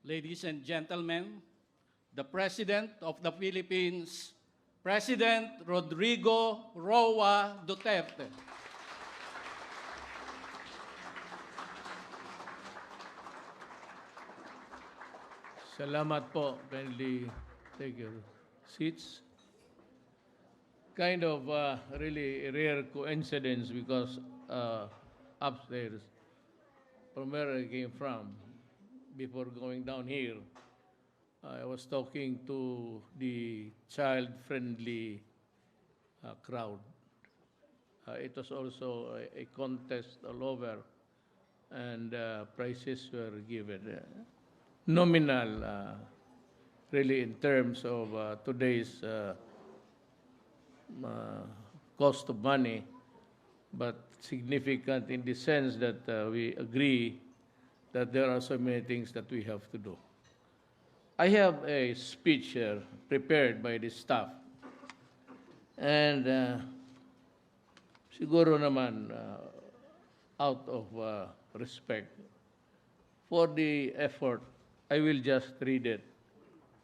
ladies and gentlemen, the President of the Philippines, President Rodrigo Roa Duterte. Salamat po. Kindly take your seats. Kind of really rare coincidence because upstairs, from where I came from, before going down here, I was talking to the child-friendly crowd. It was also a contest all over, and prizes were given. Nominal, really, in terms of today's cost of money, but significant in the sense that we agree that there are so many things that we have to do. I have a speech here prepared by the staff, and siguro naman out of respect for the effort, I will just read it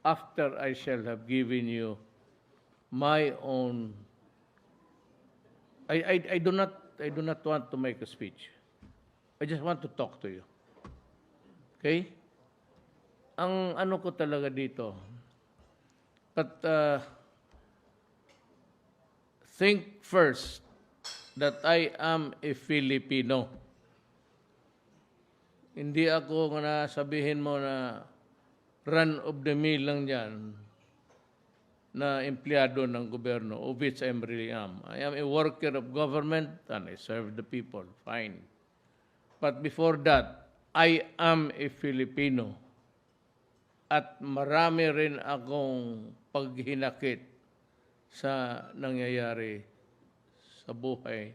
after I shall have given you my own. I do not want to make a speech. I just want to talk to you. Okay? Ang ano ko talaga dito, but think first that I am a Filipino. Hindi ako na sabihin mo na run of the mill lang dyan na empleyado ng gobyerno, of which I really am. I am a worker of government and I serve the people. Fine. But before that, I am a Filipino. At marami rin akong paghinakit sa nangyayari sa buhay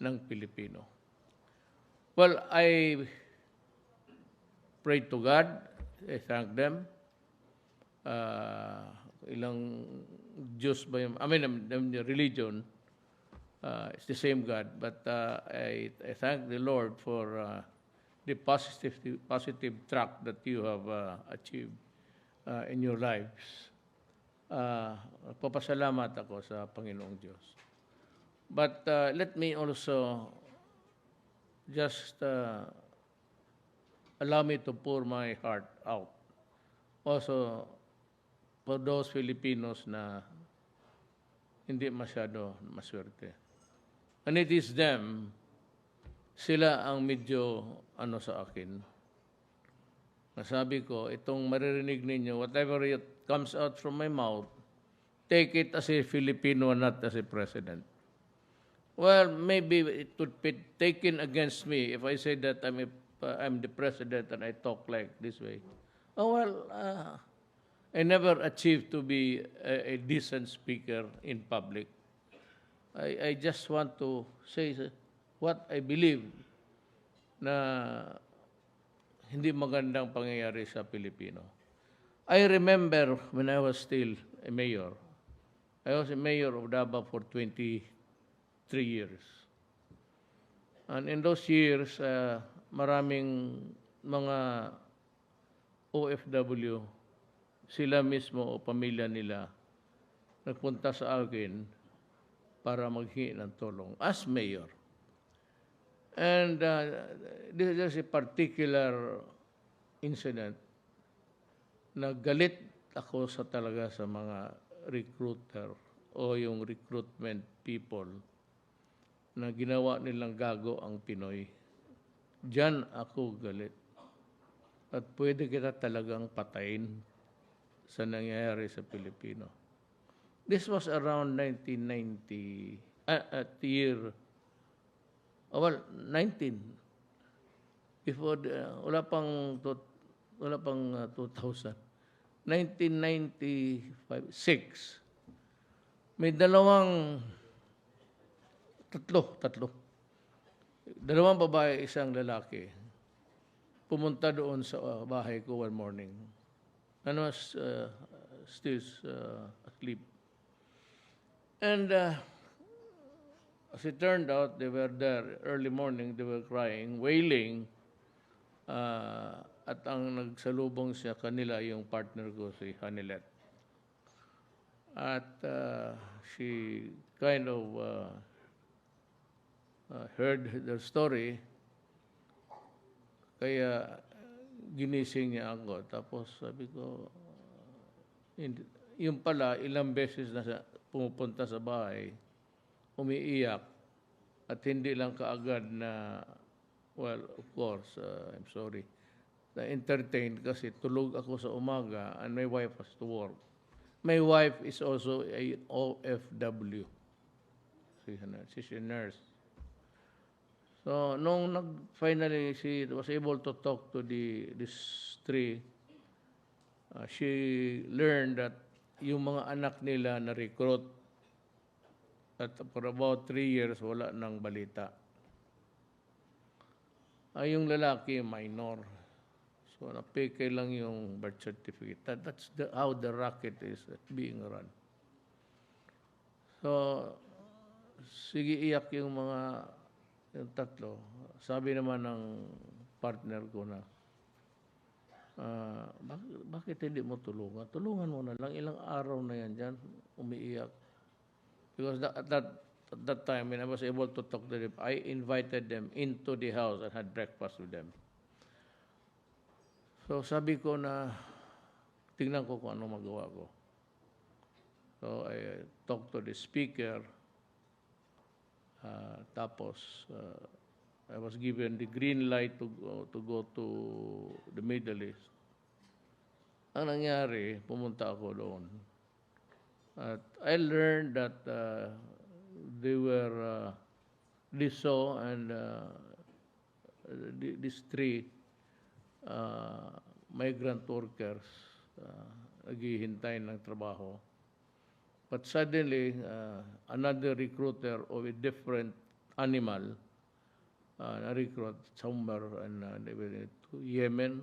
ng Pilipino. Well, I pray to God. I thank them. Ilang Diyos ba yung, I mean, the religion, it's the same God. But I thank the Lord for the positive track that you have achieved in your lives. Papasalamat ako sa Panginoong Diyos. But let me also just allow me to pour my heart out. Also, for those Filipinos na hindi masyado maswerte. And it is them, sila ang medyo ano sa akin. Nasabi ko, itong maririnig ninyo, whatever it comes out from my mouth, take it as a Filipino, not as a president. Well, maybe it would be taken against me if I say that I'm the president and I talk like this way. Oh, well, I never achieved to be a decent speaker in public. I just want to say what I believe na hindi magandang pangyayari sa Pilipino. I remember when I was still a mayor. I was a mayor of Davao for 23 years. And in those years, maraming mga OFW, sila mismo o pamilya nila, nagpunta sa akin para maghingi ng tulong as mayor. And there's a particular incident na galit ako talaga sa mga recruiter o yung recruitment people na ginawa nilang gago ang Pinoy. Diyan ako galit. At pwede kita talagang patayin sa nangyayari sa Pilipino. This was around 1990, at the year, 19. Before, wala pang 2000. 1995, 6. May tatlo. Dalawang babae, isang lalaki. Pumunta doon sa bahay ko one morning. I was still asleep. And as it turned out, they were there early morning. They were crying, wailing. at ang nagsalubong siya kanila yung partner ko, si Hanilet. At she kind of heard their story, kaya ginising niya ako. Tapos sabi ko, yung pala, ilang beses na siya pumupunta sa bahay, umiiyak, at hindi lang kaagad na, well, of course, I'm sorry, na-entertain kasi tulog ako sa umaga and my wife has to work. My wife is also a OFW. She's a nurse. So, nung finally she was able to talk to this three, she learned that yung mga anak nila na-recruit at for about 3 years wala nang balita. Yung lalaki, minor. So, napike lang yung birth certificate. That's how the racket is being run. So, sige iyak yung tatlo. Sabi naman ng partner ko na, bakit hindi mo tulungan? Tulungan mo na lang. Ilang araw na yan dyan, umiiyak. Because at that time, when I was able to talk to them, I invited them into the house and had breakfast with them. So sabi ko na, tingnan ko kung ano magawa ko. So I talked to the speaker, tapos I was given the green light to go to the Middle East. Ang nangyari, pumunta ako doon. At I learned that they saw and these three migrant workers naghihintay ng trabaho. But suddenly, another recruiter of a different animal na-recruit somewhere and they went to Yemen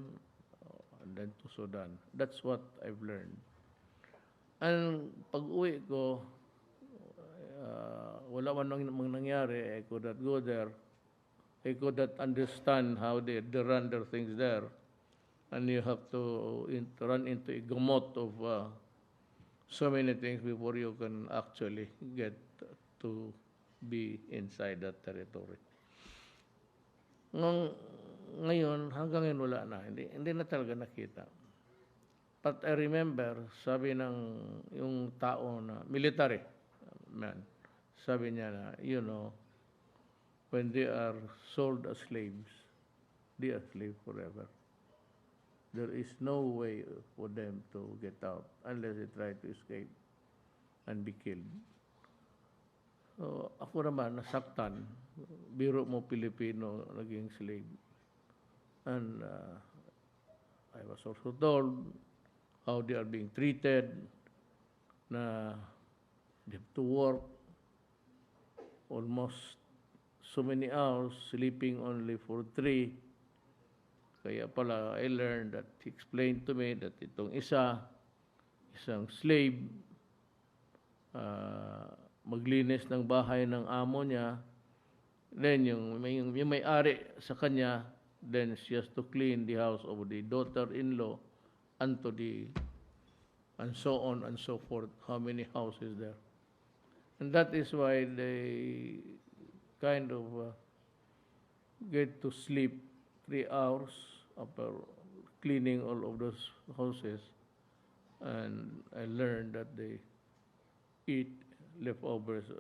and then to Sudan. That's what I've learned. And pag-uwi ko, wala man nang nangyari. I could not go there. I could not understand how they run their things there. And you have to run into a gamut of so many things before you can actually get to be inside that territory. Ngayon, hanggang ngayon wala na. Hindi na talaga nakita. But I remember, sabi ng yung tao na military man, sabi niya na, you know, when they are sold as slaves, they are slaves forever. There is no way for them to get out unless they try to escape and be killed. So, ako naman, nasaktan. Biro mo Pilipino, naging slave. And I was also told how they are being treated, na they have to work almost so many hours, sleeping only for 3. Kaya pala, I learned that he explained to me that itong isang slave, maglinis ng bahay ng amo niya, then yung may-ari sa kanya, then she has to clean the house of the daughter-in-law and so on and so forth, how many houses there. And that is why they kind of get to sleep 3 hours after cleaning all of those houses. And I learned that they eat leftovers,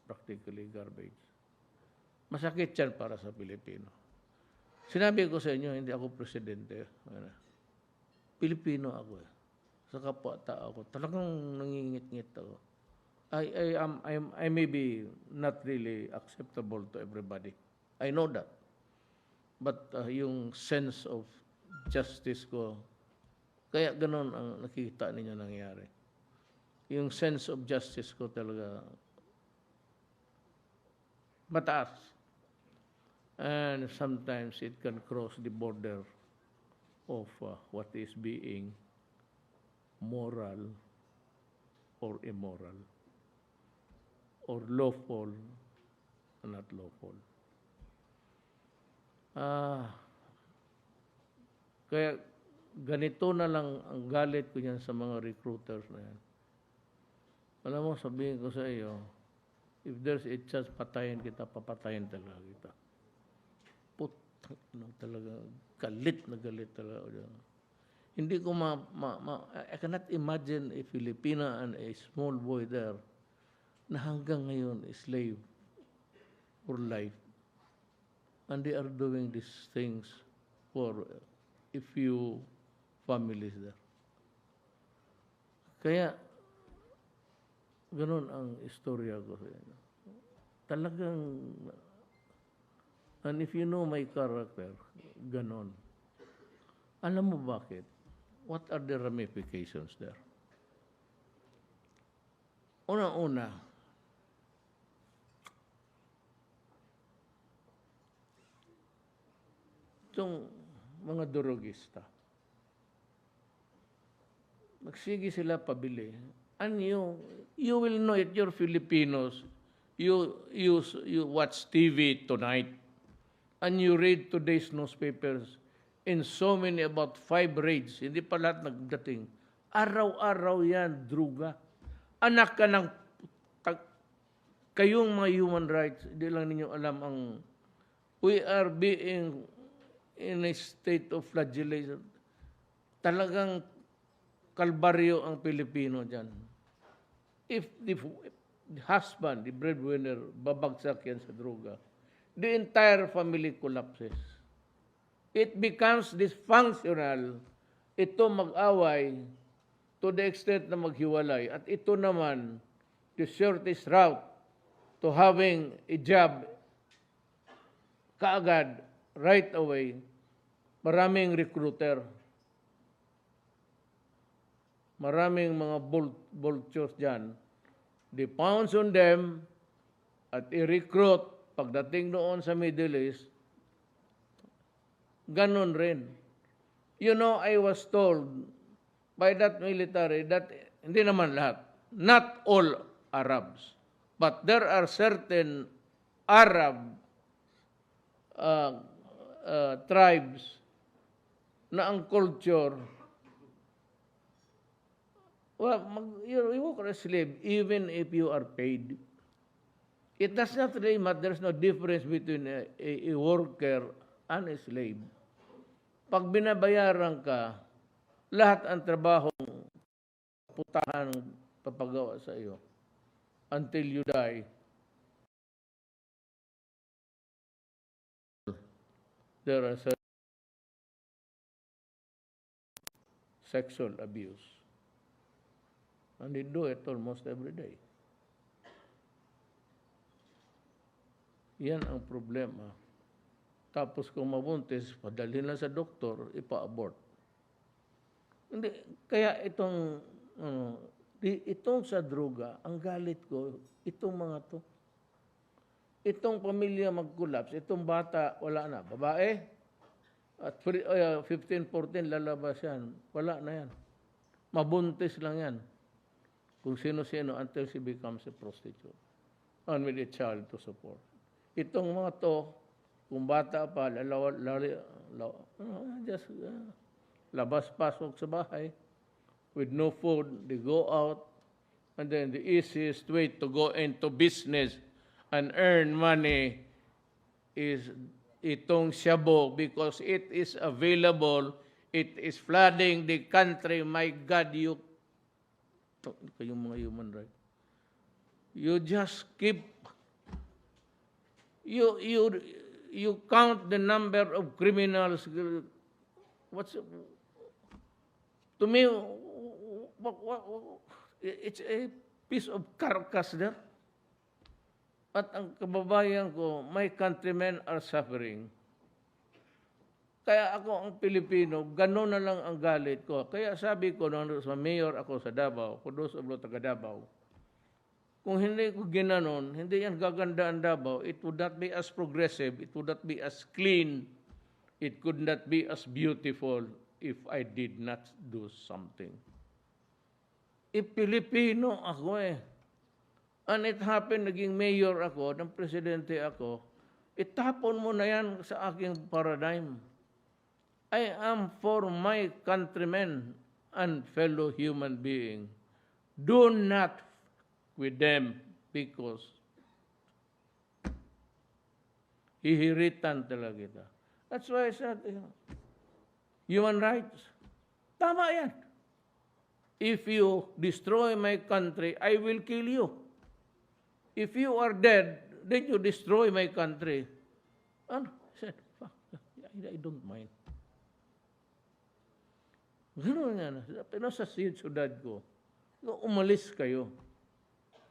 practically garbage. Masakit yan para sa Pilipino. Sinabi ko sa inyo, hindi ako presidente. Pilipino ako eh. Sa kapwa-tao ako. Talagang nangingit-ngit ako. I may be not really acceptable to everybody. I know that. But yung sense of justice ko, kaya ganun ang nakikita ninyo nangyari. Yung sense of justice ko talaga mataas. And sometimes it can cross the border of what is being moral or immoral, or lawful or not lawful. Kaya ganito na lang ang galit ko yan sa mga recruiters na yan. Alam mo, sabihin ko sa iyo, if there's a chance, patayin kita, papatayin talaga kita. Putang ina talaga, galit na galit talaga. Hindi ko I cannot imagine a Filipino and a small boy there na hanggang ngayon is slave for life. And they are doing these things for a few families there. Kaya, ganun ang istorya ko sa inyo. Talagang, and if you know my character, ganun. Alam mo bakit? What are the ramifications there? Una-una, itong mga durugista, magsige sila pabili. And you will know it, you're Filipinos, you watch TV tonight, and you read today's newspapers, in so many, about 5 raids, hindi pa lahat nagdating. Araw-araw yan, druga. Anak ka ng, kayong mga human rights, hindi lang ninyo alam ang, we are being in a state of flagellation. Talagang kalbaryo ang Pilipino dyan. If the husband, the breadwinner, babagsak yan sa druga, the entire family collapses. It becomes dysfunctional. Ito mag-away to the extent na maghiwalay. At ito naman, the shortest route to having a job kaagad, right away, maraming recruiter. Maraming mga vultures dyan. They pounce on them at i-recruit pagdating doon sa Middle East. Ganon rin. You know, I was told by that military that, hindi naman lahat, not all Arabs, but there are certain Arab tribes na ang culture, well, you work as a slave even if you are paid. It does not really matter. There's no difference between a worker and a slave. Pag binabayaran ka, lahat ang trabahong putahan papagawa sa iyo until you die. There are sexual abuse. And they do it almost every day. Yan ang problema. Tapos kung mabuntis, padalhin lang sa doktor, ipa-abort. Hindi, kaya itong sa droga, ang galit ko, itong mga to. Itong pamilya mag-collapse, itong bata, wala na. Babae, at 15, 14, lalabas yan. Wala na yan. Mabuntis lang yan. Kung sino-sino until she becomes a prostitute. And with a child to support. Itong mga to, kung bata pa, just labas-pasok sa bahay, with no food, they go out, and then the easiest way to go into business and earn money is itong shabu because it is available, it is flooding the country. My God, kayong mga human rights, you just keep, you count the number of criminals. To me, it's a piece of carcass there. At ang kababayan ko, my countrymen are suffering. Kaya ako ang Pilipino, gano'n na lang ang galit ko. Kaya sabi ko, nung sa mayor ako sa Davao, Kudos of taga Davao, kung hindi ko ginanon, hindi yan gaganda ang Davao, it would not be as progressive, it would not be as clean, it could not be as beautiful if I did not do something. Pilipino ako eh. And it happened, naging mayor ako, ng presidente ako, itapon mo na yan sa aking paradigm. I am for my countrymen and fellow human being. Do not with them because hihiritan talaga kita. That's why I said, human rights. Tama yan. If you destroy my country, I will kill you. If you are dead, then you destroy my country. Ano? I said, fuck, I don't mind. Gano'n yan. Pero sa siyudad ko, umalis kayo.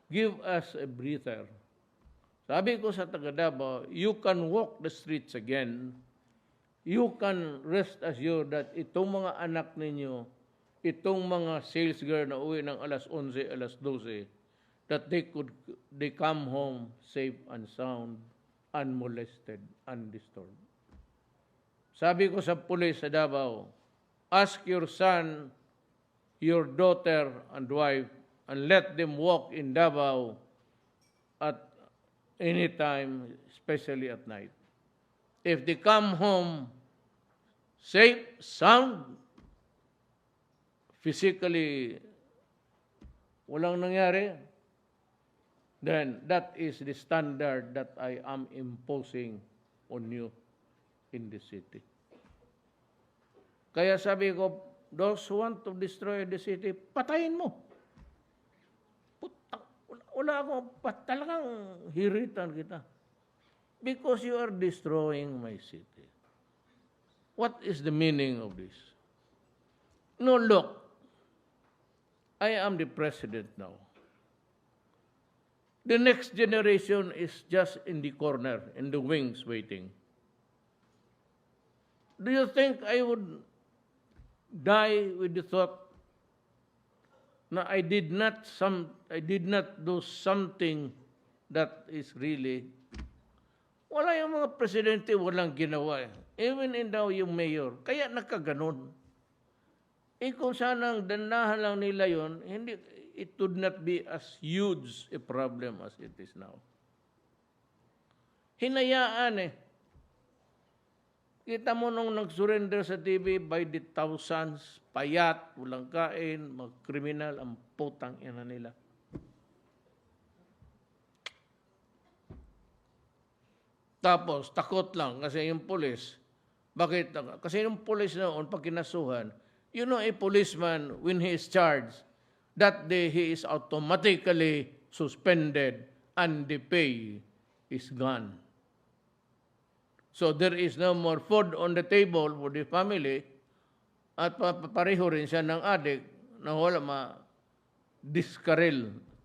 Give us a breather. Sabi ko sa taga Davao, you can walk the streets again. You can rest assured that itong mga anak ninyo, itong mga sales girl na uwi ng alas 11, alas 12, that they come home safe and sound, unmolested, undisturbed. Sabi ko sa pulis sa Davao, ask your son, your daughter and wife, and let them walk in Davao at any time, especially at night. If they come home safe, sound, physically walang nangyari, then that is the standard that I am imposing on you in the city. Kaya sabi ko, those who want to destroy the city, patayin mo. Wala akong talagang hiritan kita. Because you are destroying my city. What is the meaning of this? No, look, I am the president now. The next generation is just in the corner, in the wings, waiting. Do you think I would die with the thought na I did not do something that is really... Wala yung mga presidente, walang ginawa. Even in daw yung mayor. Kaya nakaganon. Kung sanang danahan lang nila yun, it would not be as huge a problem as it is now. Hinayaan eh. Kita mo nung nag-surrender sa TV by the thousands, payat, walang kain, mga kriminal, ang putang ina nila. Tapos, takot lang kasi yung pulis. Bakit? Kasi yung pulis noon, pag kinasuhan, you know a policeman, when he is charged, that day he is automatically suspended and the pay is gone. So there is no more food on the table for the family at pareho rin siya ng adik na wala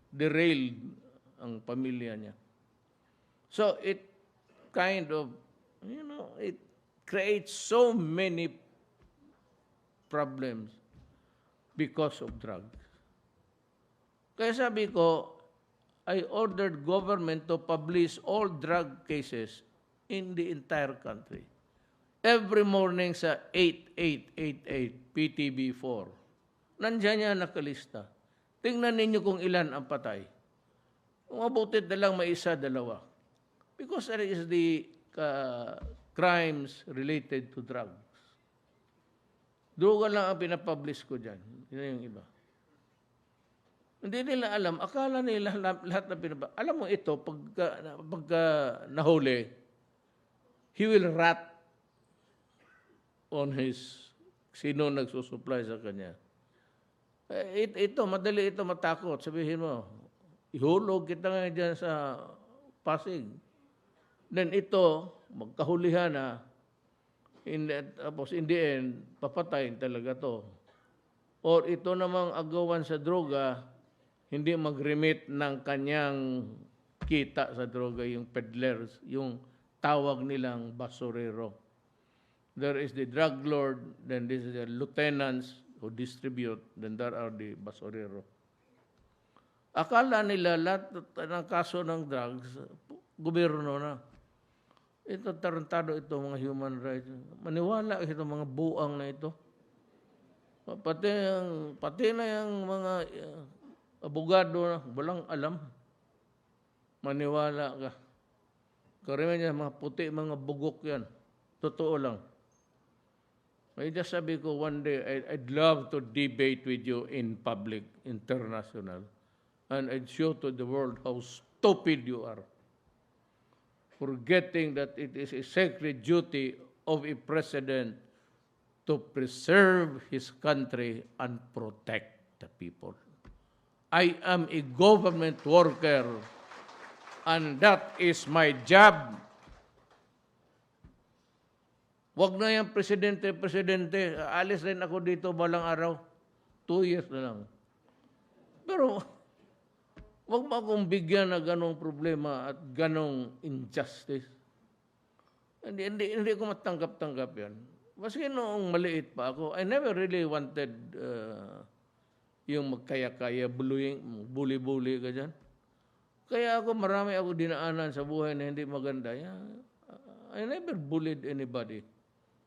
derailed ang pamilya niya. So it kind of, it creates so many problems because of drugs. Kaya sabi ko, I ordered government to publish all drug cases in the entire country. Every morning sa 8888 PTB4. Nandiyan niya nakalista. Tingnan ninyo kung ilan ang patay. Kung mabutit na lang may isa, dalawa. Because there is the crimes related to drugs. Droga lang ang pinapublish ko dyan. Yun yung iba. Hindi nila alam. Akala nila lahat na pinapublish. Alam mo ito, pagka nahuli, he will rat on sino nagsusupply sa kanya. Ito, madali ito matakot. Sabihin mo, ihulog kita nga dyan sa Pasig. Then ito, magkahulihan na, tapos in the end, papatayin talaga to. Or ito namang agawan sa droga, hindi mag-remit ng kanyang kita sa droga, yung peddlers, yung tawag nilang basurero. There is the drug lord, then this is the lieutenants who distribute, then there are the basurero. Akala nila lahat ng kaso ng drugs, gobyerno na. Ito, tarantado ito, mga human rights. Maniwala ito, mga buang na ito. Pati na yung mga abogado na, walang alam. Maniwala ka. Karamihan niya, mga puti, mga bugok yan. Totoo lang. Ay just sabi ko, one day, I'd love to debate with you in public, international. And I'd show to the world how stupid you are. Forgetting that it is a sacred duty of a president to preserve his country and protect the people. I am a government worker, and that is my job. Wag na yan, presidente. Alis rin ako dito balang araw. 2 years na lang. Pero, wag mo akong bigyan na ganong problema at ganong injustice. Hindi ko matanggap-tanggap yan. Maski noong maliit pa ako, I never really wanted yung magkaya-kaya, bully-bully ka dyan. Kaya marami ako dinaanan sa buhay na hindi maganda. I never bullied anybody.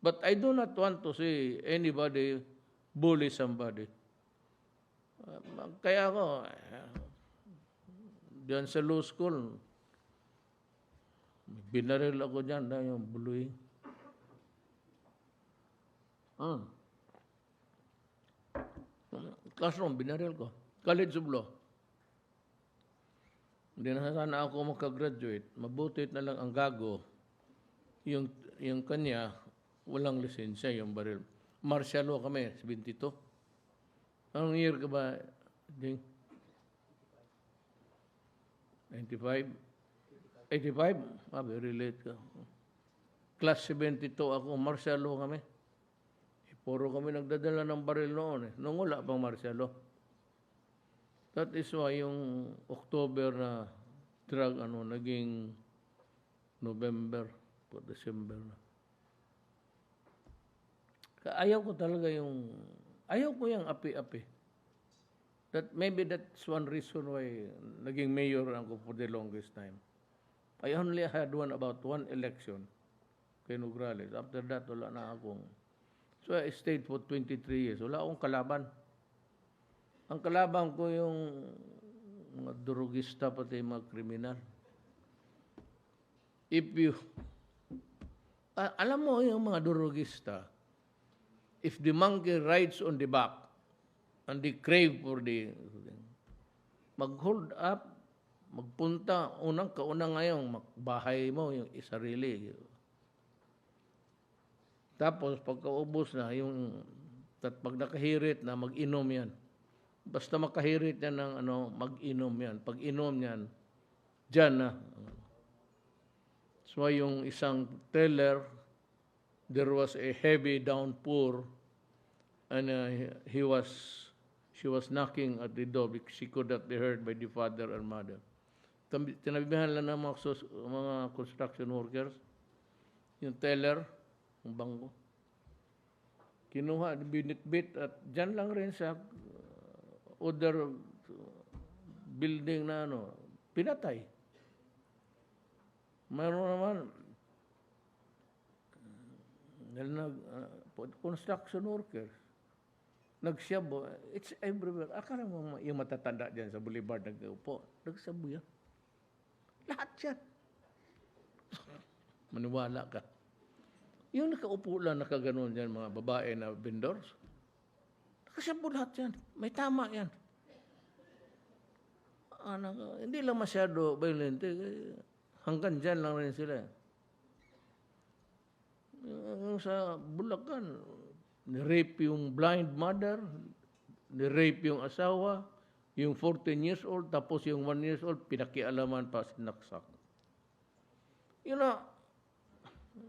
But I do not want to see anybody bully somebody. Kaya diyan sa law school, binaril ako dyan na yung bullying. Classroom, binaril ko. College of Law. Hindi na sana ako makagraduate. Mabutit na lang ang gago. Yung kanya, walang lisensya, yung baril. Martial law kami, 72. Anong year ka ba, Ding? 95? 85? Very late ka. Class 72 ako, martial law kami. Puro kami nagdadala ng baril noon. Nung wala pang martial law. That is why yung October na drug, naging November o December na. Ayaw ko talaga ayaw ko yung api-api. Maybe that's one reason why naging mayor ako for the longest time. I only had about one election kay Nograles. After that, wala na akong. So I stayed for 23 years. Wala akong kalaban. Ang kalaban ko yung mga drugista pati mga kriminal. Alam mo yung mga drugista, if the monkey rides on the back and they crave for mag-hold up, magpunta, kaunang ngayong bahay mo, yung isarili. Tapos, pagkaubos na, pag nakahirit na, mag-inom yan. Basta makahirit yan ng mag-inom yan. Pag inom yan, dyan na. So, yung isang teller, there was a heavy downpour, and she was knocking at the door because she could not be heard by the father and mother. Tinabihan lang ng mga construction workers, yung teller, ang bangko. Kinuha, binitbit at dyan lang rin sa other building na pinatay. Mayroon naman, construction workers, nagsiyabo, it's everywhere. Akala mo yung matatanda dyan sa boulevard nagkaupo, nagsabo yan. Lahat yan. Maniwala ka. Yung nakaupo lang, nakaganon dyan, mga babae na vendors, nakasiyabo lahat yan. May tama yan. Hindi lang masyado violent. Hanggang dyan lang rin sila. Sa Bulacan, ni-rape yung blind mother, ni-rape yung asawa, yung 14 years old, tapos yung 1 years old, pinakialaman pa, sinaksak.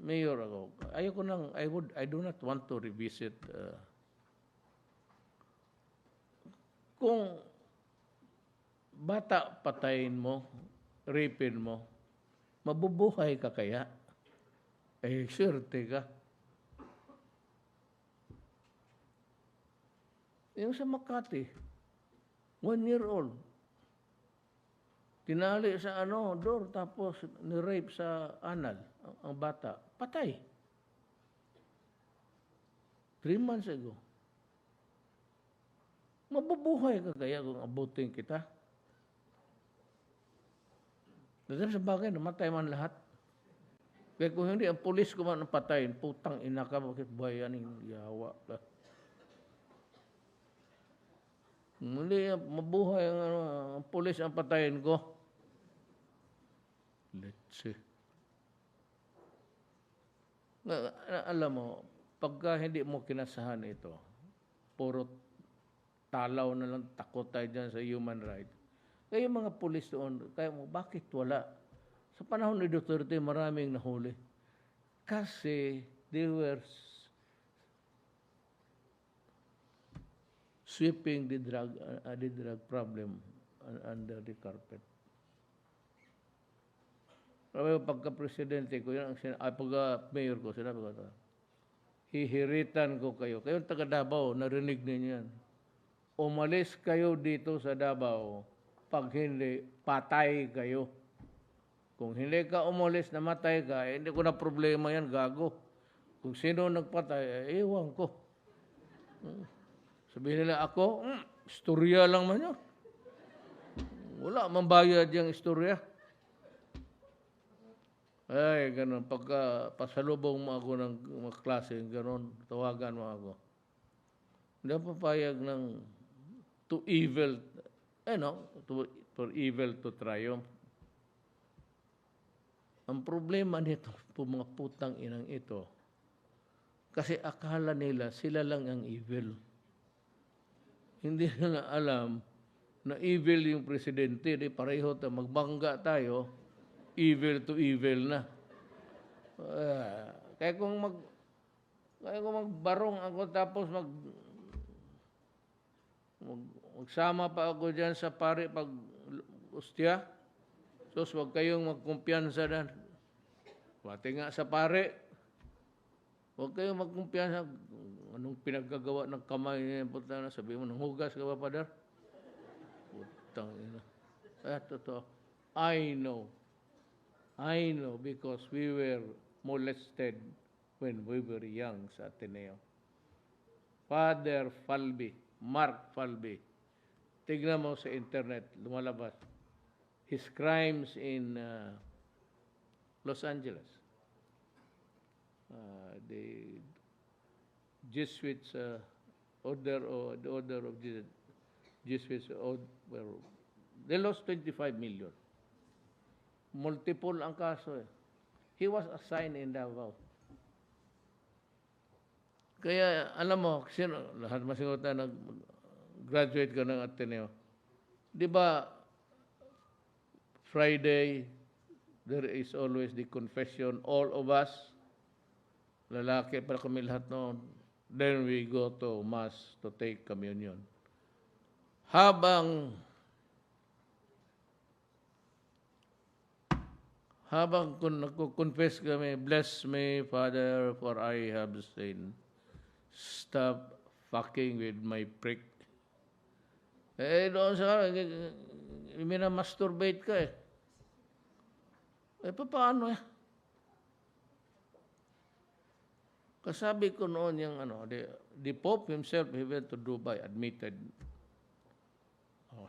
Mayor ako. I do not want to revisit. Kung bata patayin mo, rapin mo, mabubuhay ka kaya? Swerte ka. Yung sa Makati, 1 year old, tinali sa door, tapos ni-rape sa anal, ang bata, patay. 3 months ago. Mabubuhay ka kaya kung abutin kita? Dahil sa bagay, namatay man lahat. Kaya kung hindi, ang pulis ko man ang patayin, putang ina ka, bakit bayaning yawa ka? Hindi, mabuhay ang pulis ang patayin ko. Let's see. Alam mo, pagka hindi mo kinasahan ito, puro talaw na lang, takot tayo dyan sa human rights. Kaya mga pulis doon, kaya mo, bakit wala? Sa panahon ni Duterte, maraming nahuli. Kasi they were sweeping the drug problem under the carpet. Pagka-presidente ko, yan ang pagka-mayor ko, sinabi ko ito, hihiritan ko kayo. Kayong taga Davao, narinig ninyo yan. Umalis kayo dito sa Davao, pag hindi, patay kayo. Kung hindi ka umalis, namatay ka, hindi ko na problema yan, gago. Kung sino nagpatay, ewan ko. Sabihin nila ako, istorya lang man yun. Wala, mambayad yung istorya. Ay, ganun. Pagka pasalubong mo ako ng mga klase, ganun, tawagan mo ako. Hindi ako papayag ng for evil to triumph. Ang problema nito, po mga putang inang ito, kasi akala nila sila lang ang evil. Hindi nila alam na evil yung presidente, di pareho tayo, magbangga tayo, evil to evil na. Kaya kung magbarong ako tapos magsama pa ako dyan sa pare pag ustya, so huwag kayong magkumpiyansa na. Pati nga sa pare, huwag kayong magkumpiyansa. Anong pinaggagawa ng kamay niya? Puta na, sabi mo, nanghugas ka ba, Padar? Putang ina. Totoo. I know because we were molested when we were young sa Ateneo. Father Falby, Mark Falby, tignan mo sa internet, lumalabas. His crimes in Los Angeles. The Jesuits the order of the Jesuits, they lost 25 million. Multiple ang kaso eh. He was assigned in Davao. Kaya, alam mo, lahat masiguro tayo nag-graduate ka ng Ateneo. Di ba, Friday, there is always the confession, all of us, lalaki para kami lahat noon, then we go to Mass to take communion. Habang nagko-confess kami, bless me, Father, for I have sinned. Stop fucking with my prick. Doon sa minamasturbate ka eh. Paano eh? Kasabi ko noon yung the Pope himself, he went to Dubai, admitted.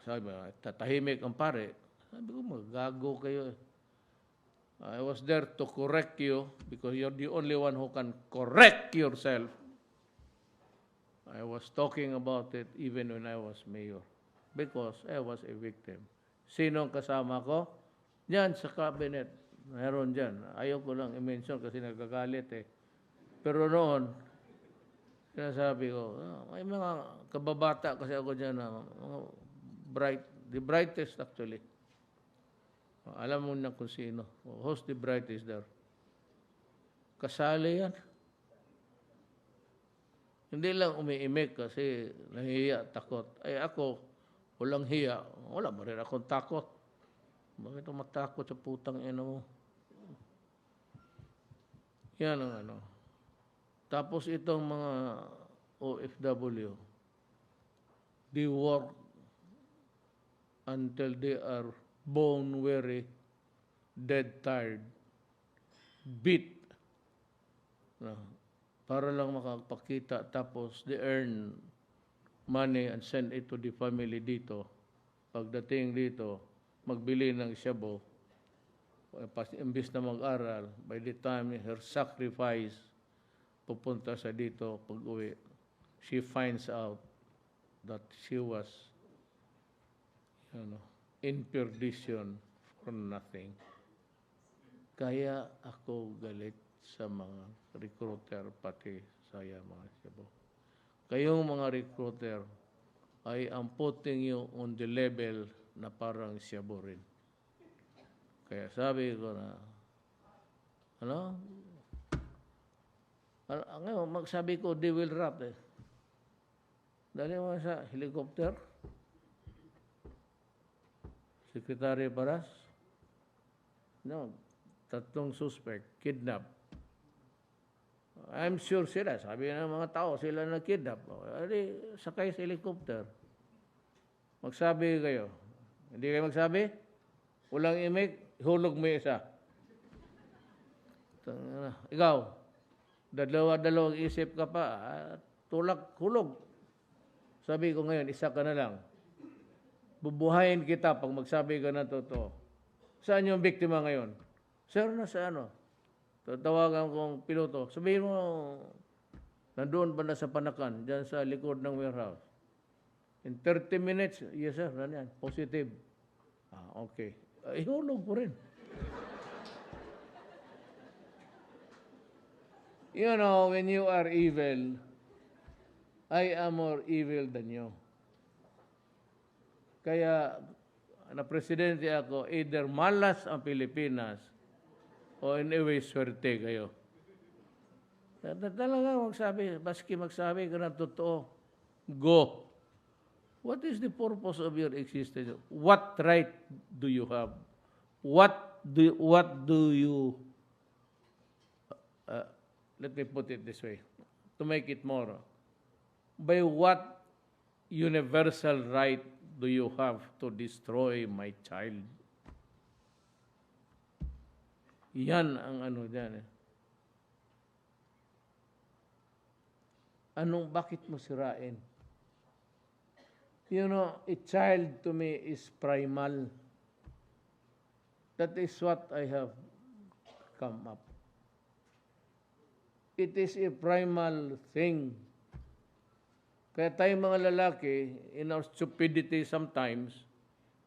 Sabi ba, tatahimik ang pare. Sabi ko, magago kayo eh. I was there to correct you because you're the only one who can correct yourself. I was talking about it even when I was mayor because I was a victim. Sino ang kasama ko? Diyan sa cabinet. Meron dyan. Ayaw ko lang i-mention kasi nagagalit eh. Pero noon, sinasabi ko, may mga kababata kasi ako dyan na mga the brightest actually. Alam mo na kung sino. Who's the brightest there? Kasali yan. Hindi lang umiimik kasi nahihiya, takot. Ay ako, walang hiya. Wala mo rin akong takot. Bakit ako matakot sa putang ina mo? Yan ang Tapos itong mga OFW, they work until they are bone weary, dead tired, beat. Para lang makapakita. Tapos they earn money and send it to the family dito. Pagdating dito, magbili ng shabu. imbis na mag-aral, by the time her sacrifice, pupunta sa dito, pag-uwi, she finds out that she was, in perdition for nothing. Kaya ako galit sa mga recruiter, pati saya mga Cebu. Kayong mga recruiter, I am putting you on the level na parang Cebu rin. Kaya sabi ko na, ngayon, magsabi ko, they will wrap eh. Dali mo sa helicopter, Secretary Paras, no, 3 suspect, kidnap. I'm sure sila, sabi ng mga tao, sila na-kidnap. Adi, sakay sa helicopter. Magsabi kayo. Hindi kayo magsabi? Walang imik, hulog mo isa. Ikaw, dalawang isip ka pa, tulak, hulog. Sabi ko ngayon, isa ka na lang. Bubuhayin kita pag magsabi ka na totoo. Saan yung biktima ngayon? Sir, nasa ano? Tatawagan kong piloto. Sabihin mo, nandoon ba na sa Panakan, dyan sa likod ng warehouse? In 30 minutes, yes sir, nanyan, positive. Okay. Ihulog ko rin. You know, when you are evil, I am more evil than you. Kaya, na presidente ako, either malas ang Pilipinas o anyway, swerte kayo. Talaga magsabi, baski magsabi ka ng totoo, go. What is the purpose of your existence? What right do you have? What do you let me put it this way, to make it more. By what universal right do you have to destroy my child? Yan ang ano dyan eh. Bakit mo sirain? You know, a child to me is primal. That is what I have come up. It is a primal thing. Kaya tayong mga lalaki, in our stupidity sometimes,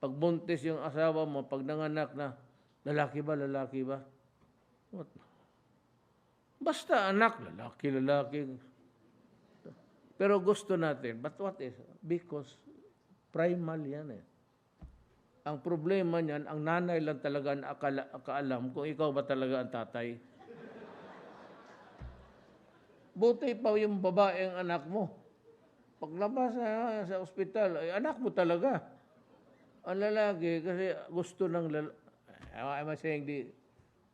pag buntis yung asawa mo, pag nanganak na, lalaki ba? What? Basta anak, lalaki. Pero gusto natin. But what is? Because primal yan eh. Ang problema niyan, ang nanay lang talaga ang akaalam kung ikaw ba talaga ang tatay. Buti pa yung babaeng anak mo. Paglabas sa ospital, ay, anak mo talaga. Ang lalaki, kasi gusto ng lalaki.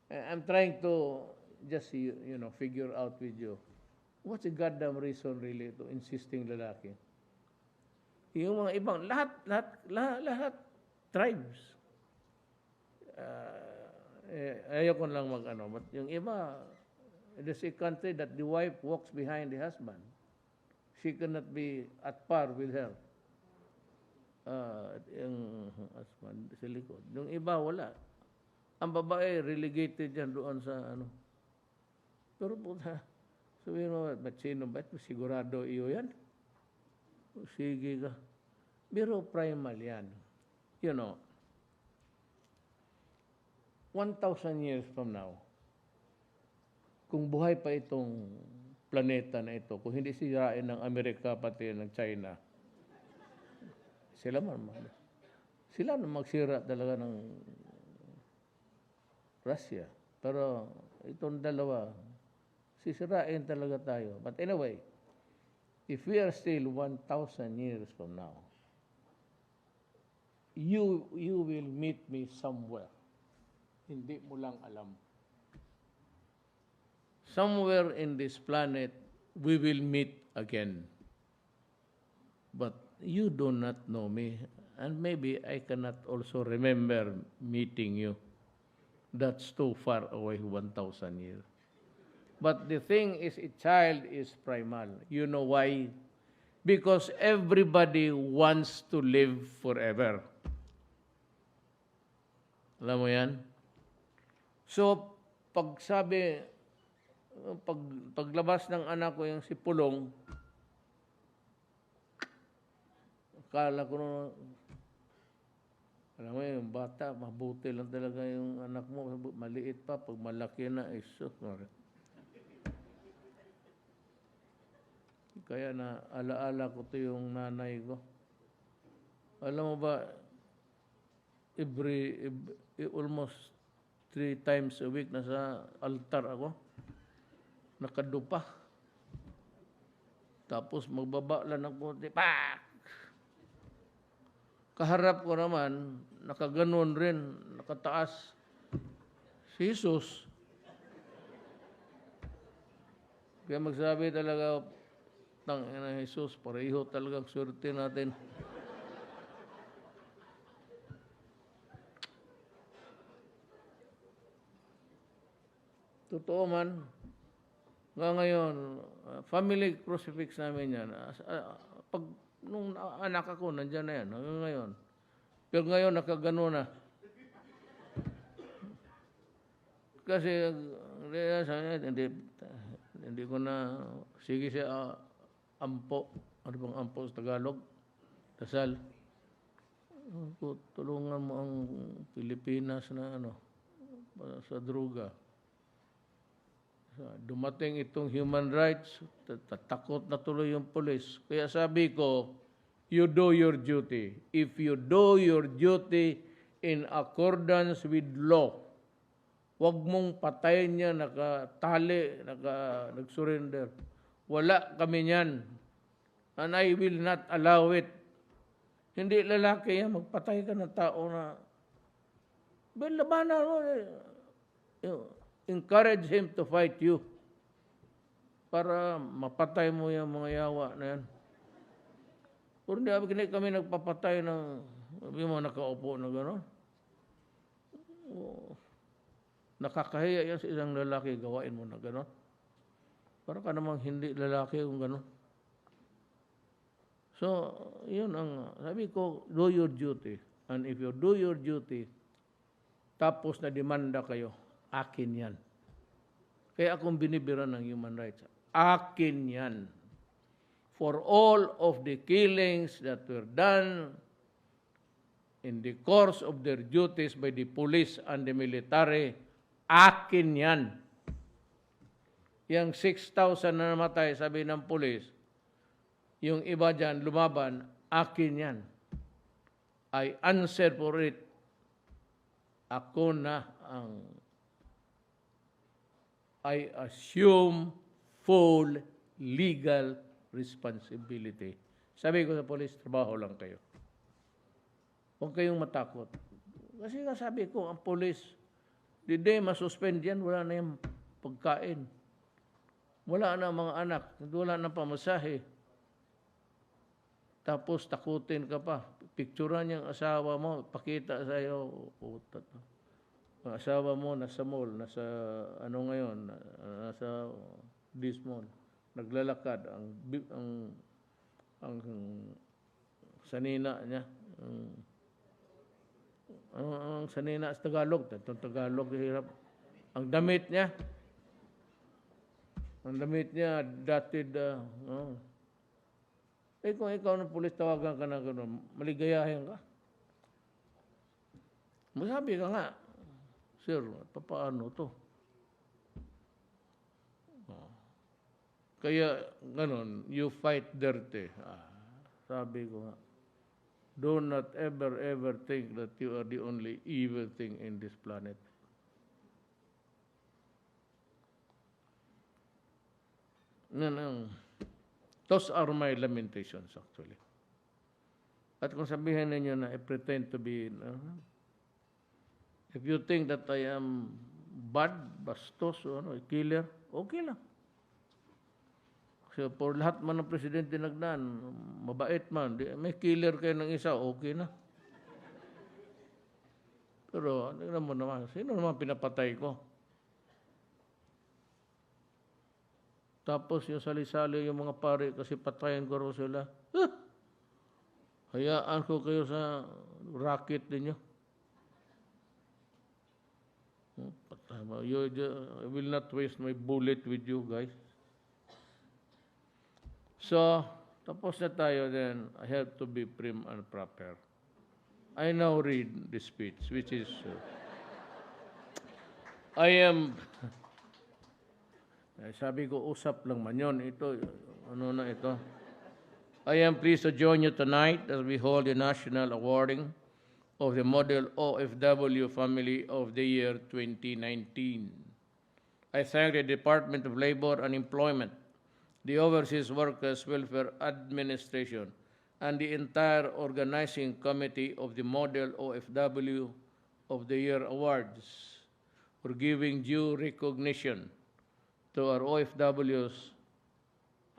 I'm trying to just, figure out with you. What's the goddamn reason really to insisting lalaki? Yung mga ibang, lahat tribes. Ayoko lang but yung iba, there's a country that the wife walks behind the husband. She cannot be at par with her. Yung husband sa likod. Yung iba, wala. Ang babae, relegated yan doon sa Pero puta, sabihin mo, ba't sino ba? Sigurado iyo yan? Sige ka. Pero primal yan. 1,000 years from now, kung buhay pa itong planeta na ito, kung hindi sirain ng Amerika pati ng China, sila na magsira talaga ng Russia. Pero itong dalawa, sisirain talaga tayo. But anyway, if we are still 1,000 years from now, you will meet me somewhere. Hindi mo lang alam. Somewhere in this planet, we will meet again. But you do not know me, and maybe I cannot also remember meeting you. That's too far away, 1,000 years. But the thing is, a child is primal. You know why? Because everybody wants to live forever. Alam mo yan? So, pag sabi, paglabas ng anak ko yung si Pulong, akala ko alam mo yung bata, mabuti lang talaga yung anak mo, maliit pa, pag malaki na, isos. Kaya na alaala ko to yung nanay ko. Alam mo ba, almost 3 times a week nasa altar ako. Nakadupa. Tapos magbaba lang ng konti. Pak! Kaharap ko naman, nakaganon rin, nakataas. Si Jesus. Kaya magsabi talaga, Tangina Jesus, pareho talagang swerte natin. Totoo man. Ngayon, family crucifix namin yan. Pag nung anak ako, nandyan na yan. Hanggang ngayon. Pero ngayon, nakagano na. Kasi, hindi ko na, sige siya, ampo. Ano bang ampo sa Tagalog? Dasal. Tulungan mo ang Pilipinas na sa droga. Dumating itong human rights, takot na tuloy yung pulis. Kaya sabi ko, you do your duty. If you do your duty in accordance with law, huwag mong patayin niya, nakatali, nag-surrender. Wala kami niyan. And I will not allow it. Hindi lalaki yan, magpatay ka ng tao na, labanan mo. Encourage him to fight you. Para mapatay mo yung mga yawa na yan. Pero hindi kami nagpapatay ng, sabi mo nakaupo na gano'n. Nakakahiya yan sa isang lalaki, gawain mo na gano'n. Para ka namang hindi lalaki kung gano'n. So, yun ang, sabi ko, do your duty. And if you do your duty, tapos na demanda kayo, akin yan. Kaya akong binibiran ng human rights. Akin yan. For all of the killings that were done in the course of their duties by the police and the military, akin yan. Yang 6,000 na namatay, sabi ng police, yung iba dyan lumaban, akin yan. I answer for it. Ako na ang I assume full legal responsibility. Sabi ko sa police, trabaho lang kayo. Huwag kayong matakot. Kasi nga sabi ko, ang police, the day masuspend yan, wala na yung pagkain. Wala na mga anak, wala na pamasahe. Tapos takutin ka pa. Picturean yung asawa mo, pakita sa'yo, ang asawa mo nasa mall, nasa ngayon, nasa this mall, naglalakad, ang sanina niya, ang sanina sa Tagalog, itong Tagalog, hirap. Ang damit niya, dated, kung ikaw ng pulis, tawagan ka na gano'n, maligayahin ka. Masabi ka nga, sir, paano to? Kaya, gano'n, you fight dirty. Sabi ko nga, do not ever think that you are the only evil thing in this planet. Those are my lamentations, actually. At kung sabihin ninyo na I pretend to be, if you think that I am bad, bastos, killer, okay lang. So, for lahat man ng presidente nagdaan, mabait man, may killer kayo ng isa, okay na. Pero, tingnan mo naman, sino naman pinapatay ko? Tapos yung sali-sali yung mga pare kasi patayin ko rin sila. Hayaan ko kayo sa racket ninyo. I will not waste my bullet with you guys. So, tapos na tayo then, I have to be prim and proper. I now read the speech, which is, I am, sabi ko, usap lang man yun. Ito, ano na ito? I am pleased to join you tonight as we hold the national awarding of the Model OFW Family of the Year 2019. I thank the Department of Labor and Employment, the Overseas Workers Welfare Administration, and the entire organizing committee of the Model OFW of the Year Awards for giving due recognition to our OFWs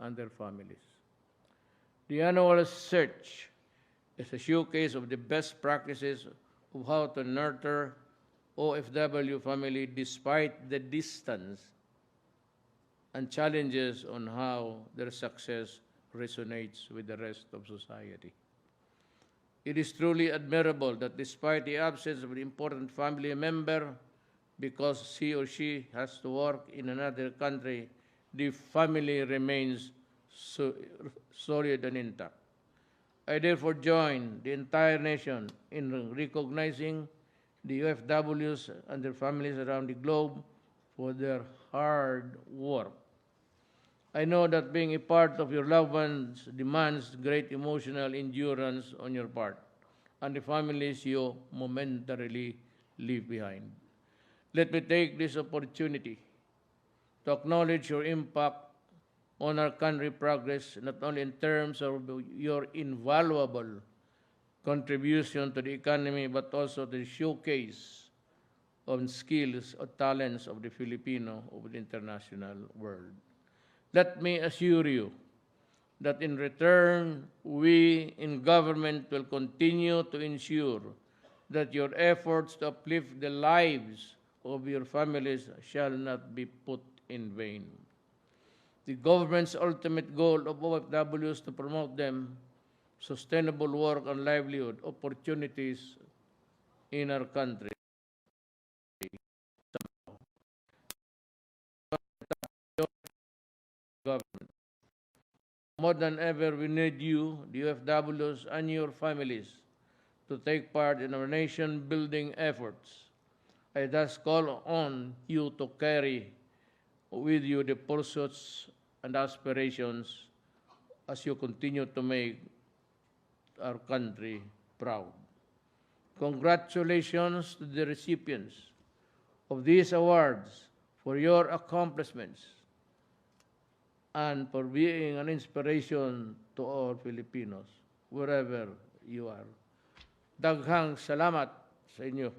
and their families. The annual search is a showcase of the best practices of how to nurture OFW family despite the distance and challenges on how their success resonates with the rest of society. It is truly admirable that despite the absence of an important family member, because he or she has to work in another country, the family remains solid and intact. I therefore join the entire nation in recognizing the UFWs and their families around the globe for their hard work. I know that being a part of your loved ones demands great emotional endurance on your part and the families you momentarily leave behind. Let me take this opportunity to acknowledge your impact on our country progress, not only in terms of your invaluable contribution to the economy, but also the showcase of skills or talents of the Filipino of the international world. Let me assure you that in return, we in government will continue to ensure that your efforts to uplift the lives of your families shall not be put in vain. The government's ultimate goal of OFW is to promote them sustainable work and livelihood opportunities in our country. Government. More than ever, we need you, the UFWs, and your families to take part in our nation-building efforts. I thus call on you to carry with you the pursuits and aspirations as you continue to make our country proud. Congratulations to the recipients of these awards for your accomplishments and for being an inspiration to all Filipinos, wherever you are. Daghang salamat sa inyo.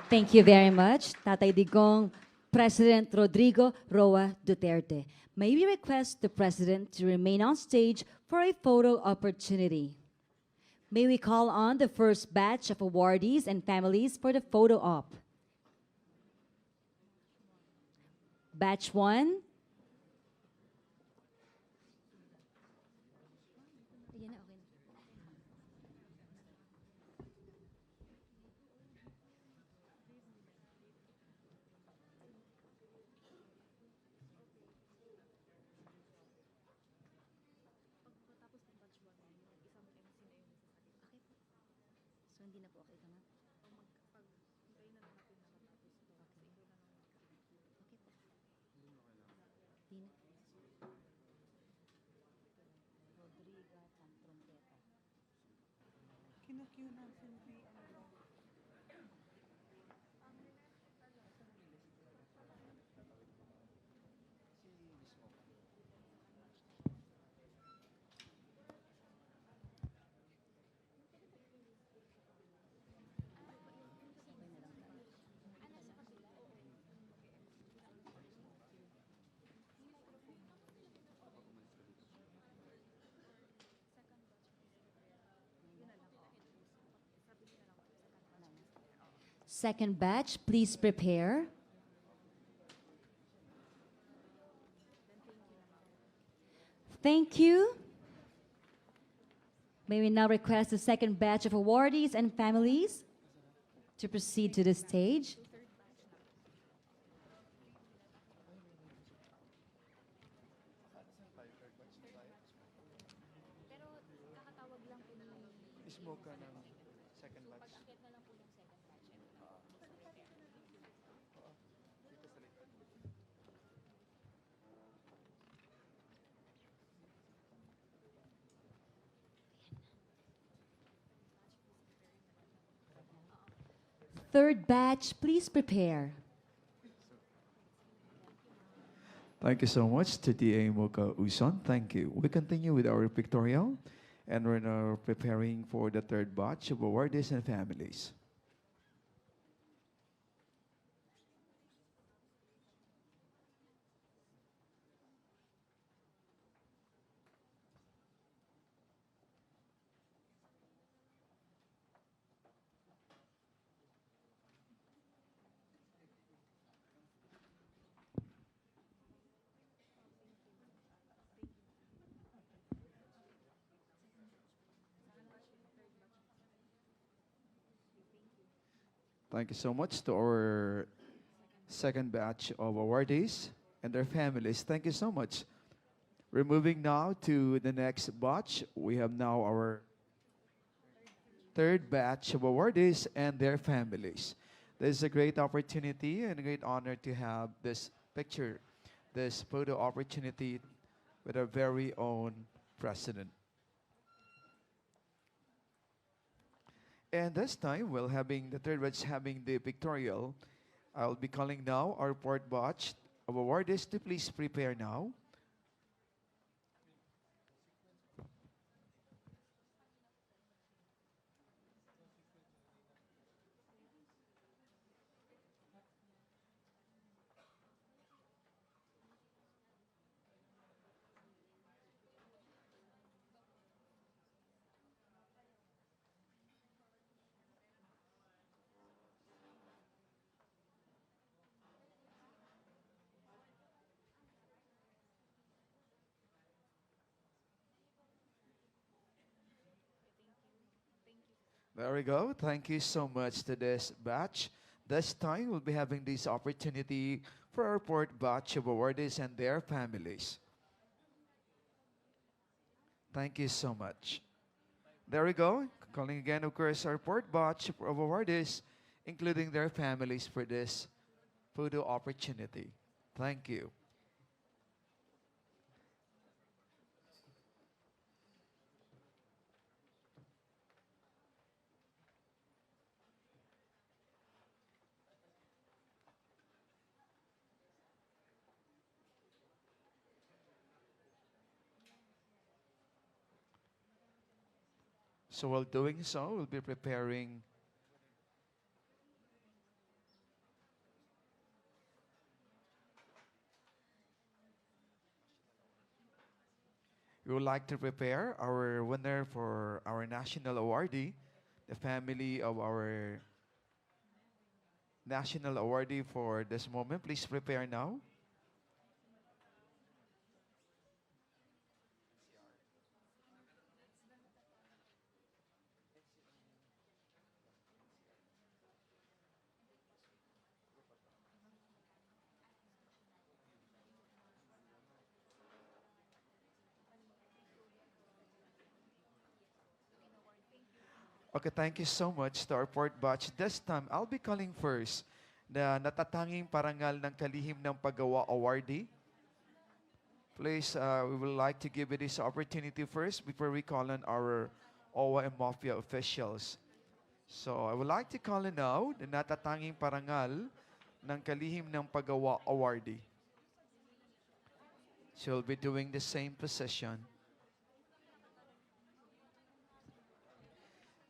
Thank you very much, Tatay Digong, President Rodrigo Roa Duterte. May we request the President to remain on stage for a photo opportunity. May we call on the first batch of awardees and families for the photo op. Batch 1. Second batch, please prepare. Thank you. May we now request the second batch of awardees and families to proceed to the stage. Third batch, please prepare. Thank you so much to DA Mocha Uson. Thank you. We continue with our pictorial, and we're now preparing for the third batch of awardees and families. Thank you so much to our second batch of awardees and their families. Thank you so much. We're moving now to the next batch. We have now our third batch of awardees and their families. This is a great opportunity and a great honor to have this picture, this photo opportunity with our very own president. And this time, while having the third batch having the pictorial, I'll be calling now our fourth batch of awardees to please prepare now. There we go. Thank you so much to this batch. This time, we'll be having this opportunity for our fourth batch of awardees and their families. Thank you so much. There we go. Calling again, of course, our fourth batch of awardees, including their families for this photo opportunity. Thank you. So while doing so, we'll be preparing we would like to prepare our winner for our national awardee, the family of our national awardee for this moment. Please prepare now. Okay, thank you so much to our fourth batch. This time, I'll be calling first the natatanging parangal ng kalihim ng paggawa awardee. Please, we would like to give you this opportunity first before we call on our OWA and MOFYA officials. So, I would like to call in now the natatanging parangal ng kalihim ng paggawa awardee. She'll be doing the same position.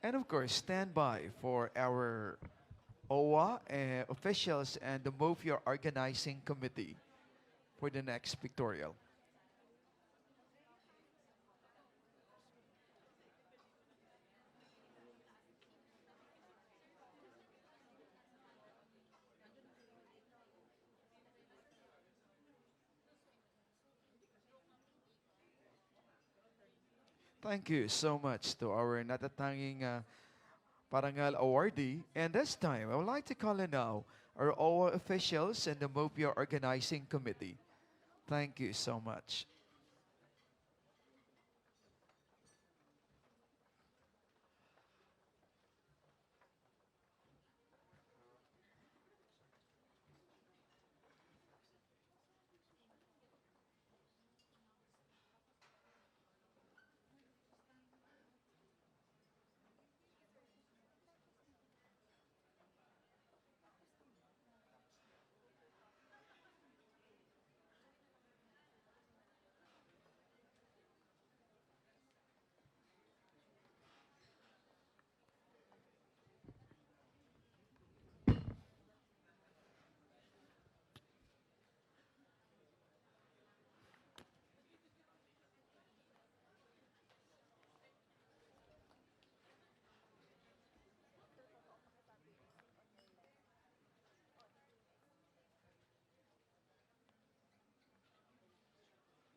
And of course, stand by for our OWA officials and the MOFYA organizing committee for the next pictorial. Thank you so much to our natatanging Parangal awardee. And this time, I would like to call in now our OWA officials and the MOFYA Organizing Committee. Thank you so much.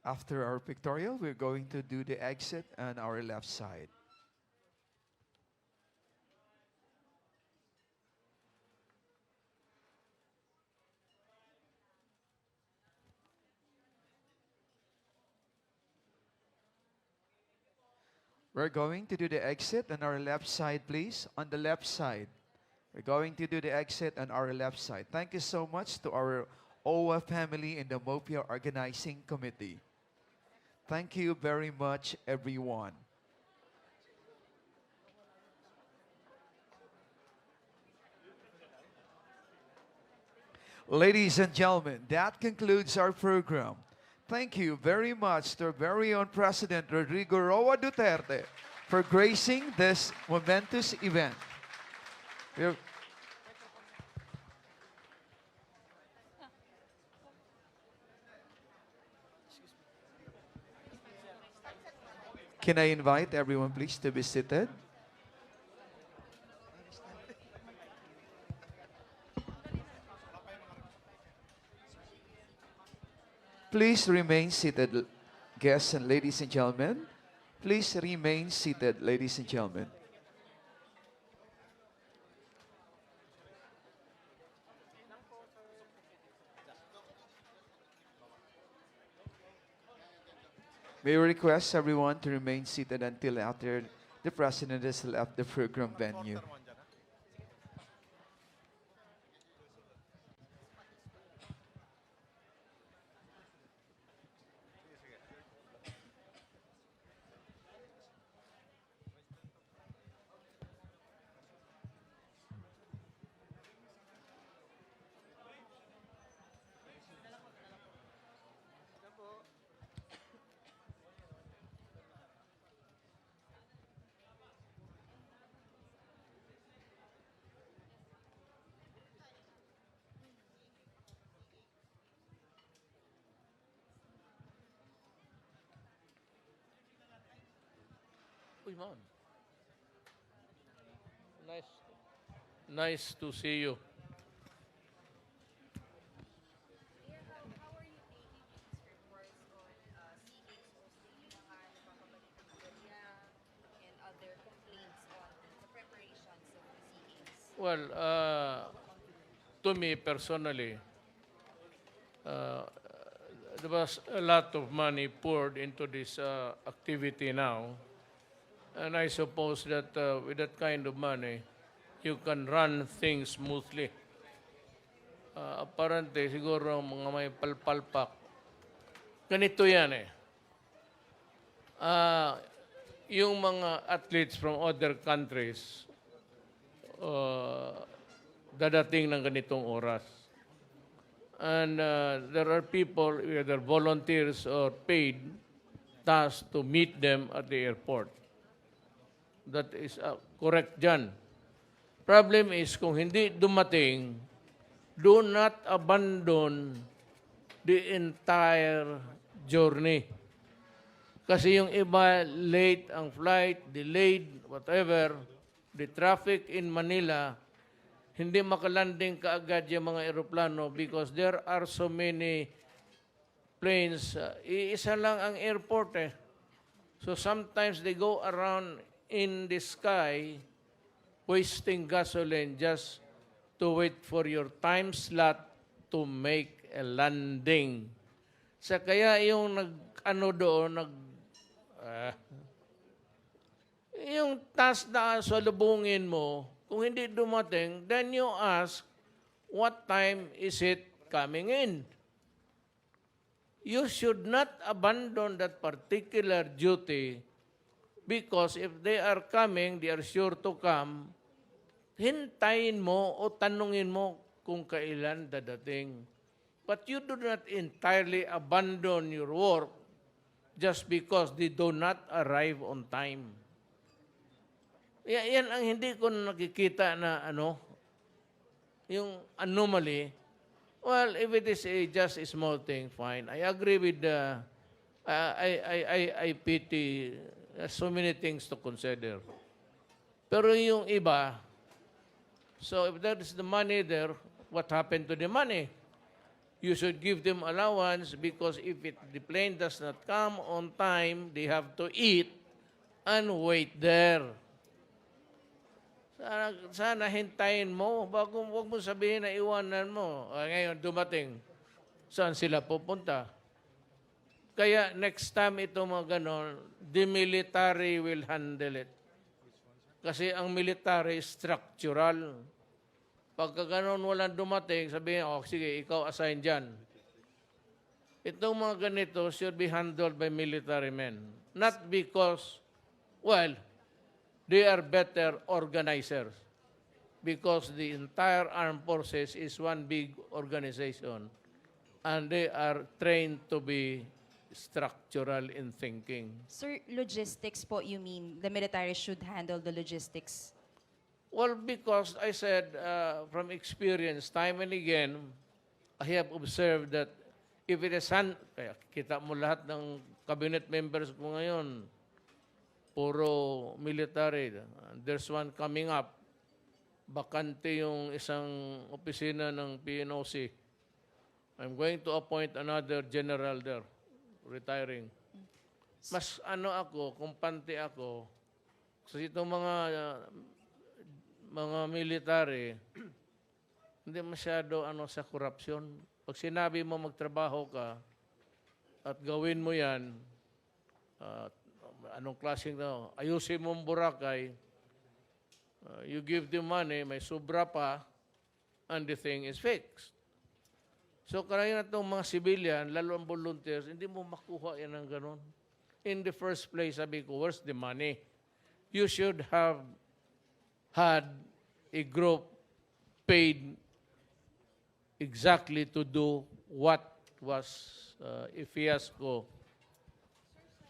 After our pictorial, we're going to do the exit on our left side. We're going to do the exit on our left side, please. On the left side. We're going to do the exit on our left side. Thank you so much to our OWA family and the MOFYA Organizing Committee. Thank you very much, everyone. Ladies and gentlemen, that concludes our program. Thank you very much to our very own President Rodrigo Roa Duterte for gracing this momentous event. We're Can I invite everyone, please, to be seated? Please remain seated, guests and ladies and gentlemen. Please remain seated, ladies and gentlemen. May we request everyone to remain seated until after the President has left the program venue. Uy, ma'am. Nice to see you. How are you taking these reports on CAs mostly yung mga napapabalik ng Korea and other complaints on the preparations of the CAs? Well, to me personally, there was a lot of money poured into this activity now. And I suppose that with that kind of money, you can run things smoothly. Apparently, siguro ang mga may palpalpak. Ganito yan eh. Yung mga athletes from other countries, dadating ng ganitong oras. And there are people, either volunteers or paid, tasked to meet them at the airport. That is correct dyan. Problem is, kung hindi dumating, do not abandon the entire journey. Kasi yung iba, late ang flight, delayed, whatever, the traffic in Manila, hindi makalanding kaagad yung mga eroplano because there are so many planes. Iisa lang ang airport eh. So sometimes they go around in the sky wasting gasoline just to wait for your time slot to make a landing. Sa kaya yung yung task na salubungin mo, kung hindi dumating, then you ask, what time is it coming in? You should not abandon that particular duty because if they are coming, they are sure to come, hintayin mo o tanungin mo kung kailan dadating. But you do not entirely abandon your work just because they do not arrive on time. Yan ang hindi ko nakikita na yung anomaly. Well, if it is just a small thing, fine. I agree with I pity so many things to consider. Pero yung iba, so if there is the money there, what happened to the money? You should give them allowance because if the plane does not come on time, they have to eat and wait there. Sana hintayin mo, bago huwag mo sabihin na iwanan mo. Ngayon, dumating. Saan sila pupunta? Kaya next time ito mga ganon, the military will handle it. Kasi ang military is structural. Pagka ganon walang dumating, sabihin, sige, ikaw assign dyan. Itong mga ganito should be handled by military men. Not because, they are better organizers because the entire armed forces is one big organization and they are trained to be structural in thinking. Sir, logistics po, you mean the military should handle the logistics? Well, because I said from experience, time and again, I have observed that if it is kaya kita mo lahat ng cabinet members ko ngayon, puro military. There's one coming up. Bakante yung isang opisina ng PNOC. I'm going to appoint another general there, retiring. Mas kumpante ako, kasi itong mga military, hindi masyado sa korupsyon. Pag sinabi mo magtrabaho ka at gawin mo yan, anong klaseng ayusin mong Boracay, you give them money, may sobra pa, and the thing is fixed. So karamihan itong mga civilian, lalo ang volunteers, hindi mo makuha yan ng ganon. In the first place, sabi ko, where's the money? You should have had a group paid exactly to do what was a fiasco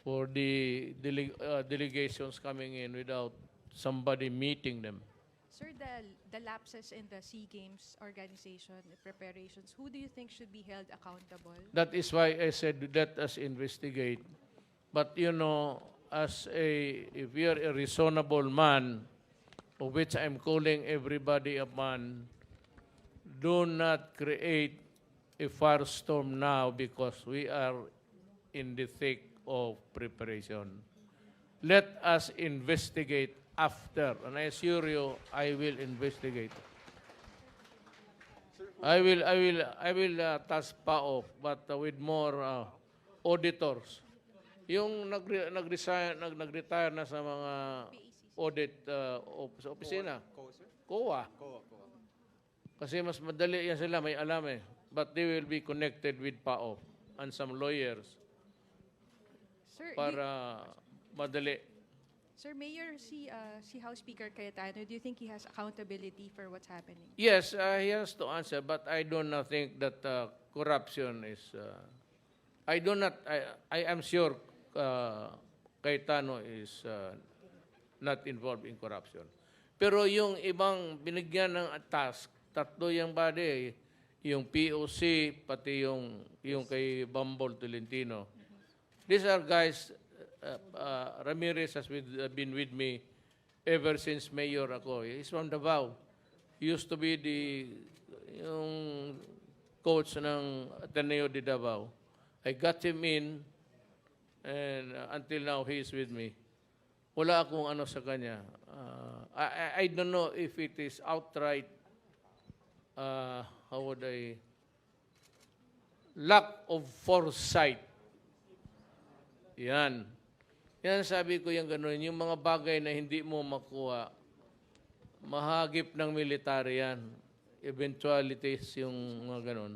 for the delegations coming in without somebody meeting them. Sir, the lapses in the SEA Games organization, the preparations, who do you think should be held accountable? That is why I said let us investigate. But if you are a reasonable man, of which I'm calling everybody a man, do not create a firestorm now because we are in the thick of preparation. Let us investigate after, and I assure you, I will investigate. I will task PAO, but with more auditors. Yung nag-retire na sa mga audit sa opisina. COA. Kasi mas madali yan sila, may alam eh. But they will be connected with PAO and some lawyers. Sir, Para madali. Sir, Mayor, si House Speaker Cayetano, do you think he has accountability for what's happening? Yes, he has to answer, but I do not think that corruption is... I am sure Cayetano is not involved in corruption. Pero yung ibang binigyan ng task, tatlo yung body, yung POC, pati yung kay Bambol Tolentino. These are guys, Ramirez has been with me ever since mayor ako. He's from Davao. He used to be yung coach ng Ateneo de Davao. I got him in, and until now he is with me. Wala akong ano sa kanya. I don't know if it is outright, how would I, lack of foresight. Yan. Yan sabi ko yung gano'n, yung mga bagay na hindi mo makuha, mahagip ng military yan. Eventualities yung mga gano'n.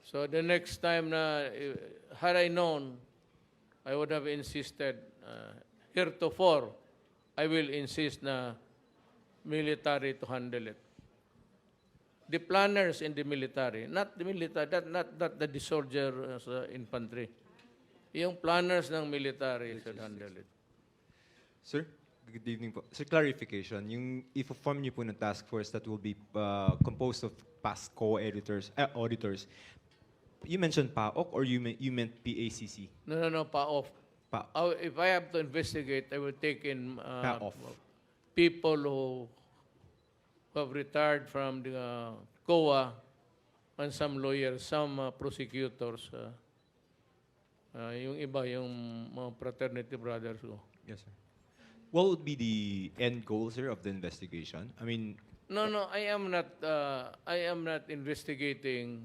So the next time na, had I known, I would have insisted, heretofore, I will insist na military to handle it. The planners in the military, not the military, not the soldier infantry. Yung planners ng military should handle it. Sir, good evening po. Sir, clarification. Yung i-form niyo po ng task force that will be composed of past co-editors, auditors, you mentioned PAOK or you meant PACC? No, pa-off. If I have to investigate, I will take in Pa-off. people who have retired from the COA and some lawyers, some prosecutors. Yung iba, yung mga fraternity brothers ko. Yes, sir. What would be the end goal, sir, of the investigation? I mean, No, I am not investigating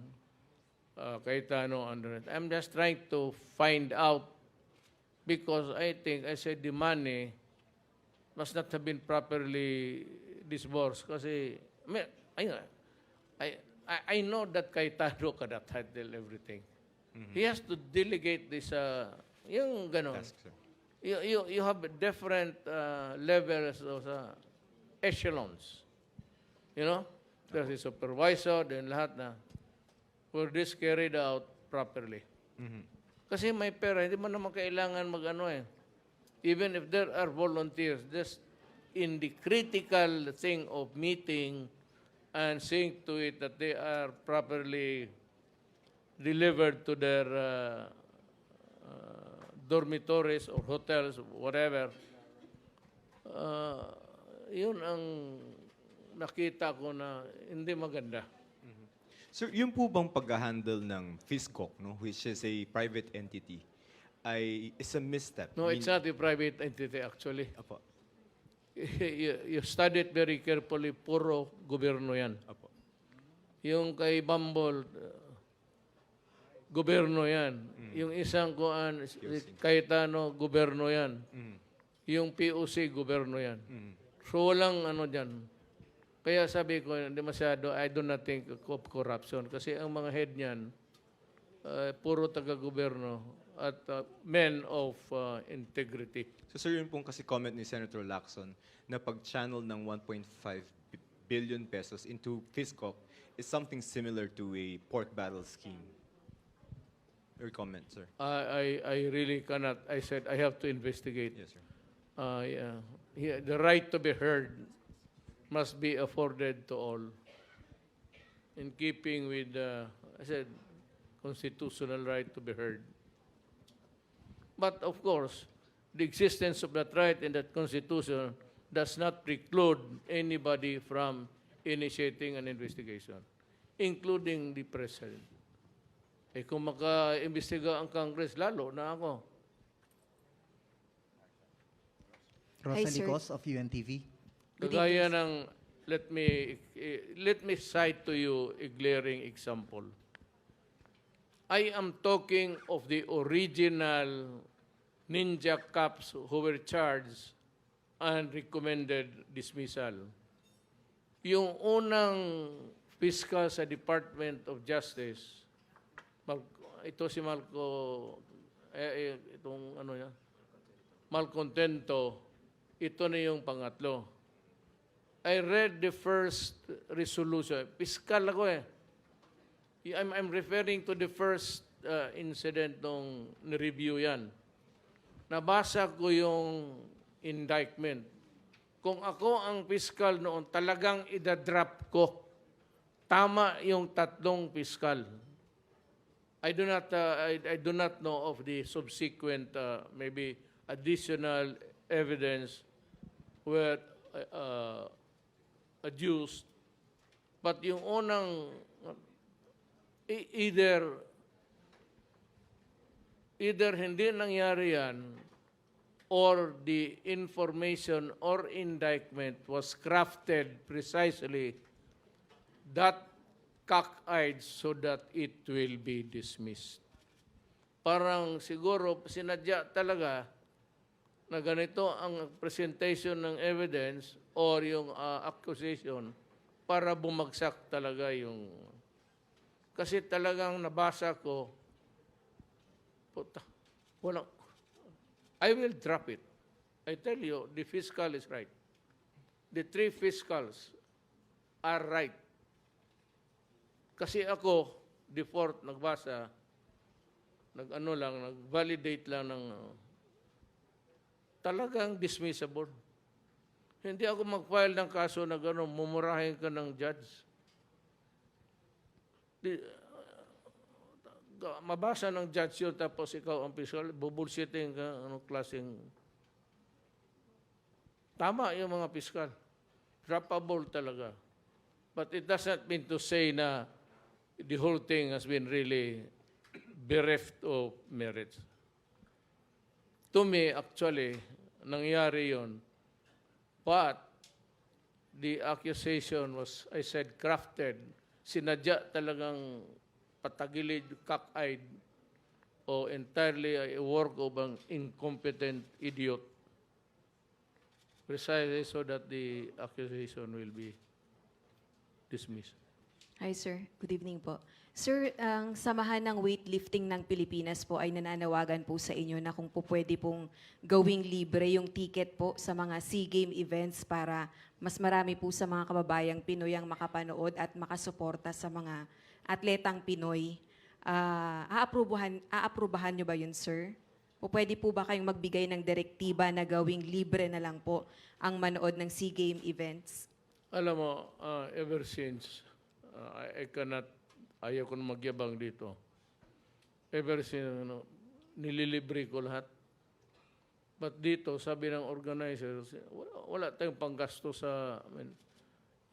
Cayetano under it. I'm just trying to find out because I think I said the money must not have been properly disbursed kasi I know that Cayetano cannot handle everything. He has to delegate this yung ganon. task, sir. You have different levels of echelons. You know? There's a supervisor, then lahat na. For this carried out properly. Kasi may pera, hindi mo naman kailangan mag-ano eh. Even if there are volunteers, just in the critical thing of meeting and seeing to it that they are properly delivered to their dormitories or hotels, whatever, yun ang nakita ko na hindi maganda. Sir, yung po bang pag-handle ng FISCOC, no, which is a private entity, is a misstep? No, I it's mean, not a private entity actually. Apo, You study it very carefully, puro gobyerno yan. apo. Yung kay Bumble, gobyerno yan. Yung isang kuan, Cayetano, gobyerno yan. Yung POC, gobyerno yan. So walang ano dyan. Kaya sabi ko, hindi masyado, I do not think of corruption. Kasi ang mga head niyan, puro taga-gobyerno at men of integrity. So sir, yun pong kasi comment ni Senator Lacson na pag-channel ng 1.5 billion pesos into FISCOC is something similar to a pork barrel scheme. Your comment, sir. I really cannot. I said I have to investigate. Yes, sir. The right to be heard must be afforded to all in keeping with, I said, constitutional right to be heard. But of course, the existence of that right in that constitution does not preclude anybody from initiating an investigation, including the president. Eh kung maka-imbestiga ang Congress, lalo na ako. Hi, Rosa sir. Nicos of UNTV. Good Kagaya evening, ng, let me cite to you a glaring example. I am talking of the original ninja cops who were charged and recommended dismissal. Yung unang fiscal sa Department of Justice, ito si itong ano yan, Malcontento, ito na yung pangatlo. I read the first resolution. Fiscal ako eh. I'm referring to the first incident nung ni-review yan. Nabasa ko yung indictment. Kung ako ang fiscal noon, talagang idadrop ko. Tama yung tatlong fiscal. I do not know of the subsequent maybe additional evidence were adduced, but yung unang either either hindi nangyari yan or the information or indictment was crafted precisely that cockeyed so that it will be dismissed. Parang siguro sinadya talaga na ganito ang presentation ng evidence or yung accusation para bumagsak talaga yung... Kasi talagang nabasa ko, puta, walang... I will drop it. I tell you, the fiscal is right. The three fiscals are right. Kasi ako, the fourth, nagbasa, nag-validate lang ng talagang dismissible. Hindi ako mag-file ng kaso na gano'n, mumurahin ka ng judge. Mabasa ng judge yun, tapos ikaw ang fiscal, bubulsitin ka, anong klaseng... Tama yung mga fiscal. Droppable talaga. But it doesn't mean to say na the whole thing has been really bereft of merits. To me, actually, nangyari yun. But the accusation was, I said, crafted. Sinadya talagang patagilid, cockeyed, o entirely a work of an incompetent idiot. Precisely so that the accusation will be dismissed. Hi, sir. Good evening po. Sir, ang samahan ng weightlifting ng Pilipinas po ay nananawagan po sa inyo na kung po pwede pong gawing libre yung ticket po sa mga SEA Games events para mas marami po sa mga kababayang Pinoy ang makapanood at makasuporta sa mga atletang Pinoy. Aaprubahan nyo ba yun, sir? O pwede po ba kayong magbigay ng direktiba na gawing libre na lang po ang manood ng SEA Games events? Alam mo, ever since, ayaw ko na magyabang dito. Ever since, nililibre ko lahat. But dito, sabi ng organizers, wala tayong panggasto sa,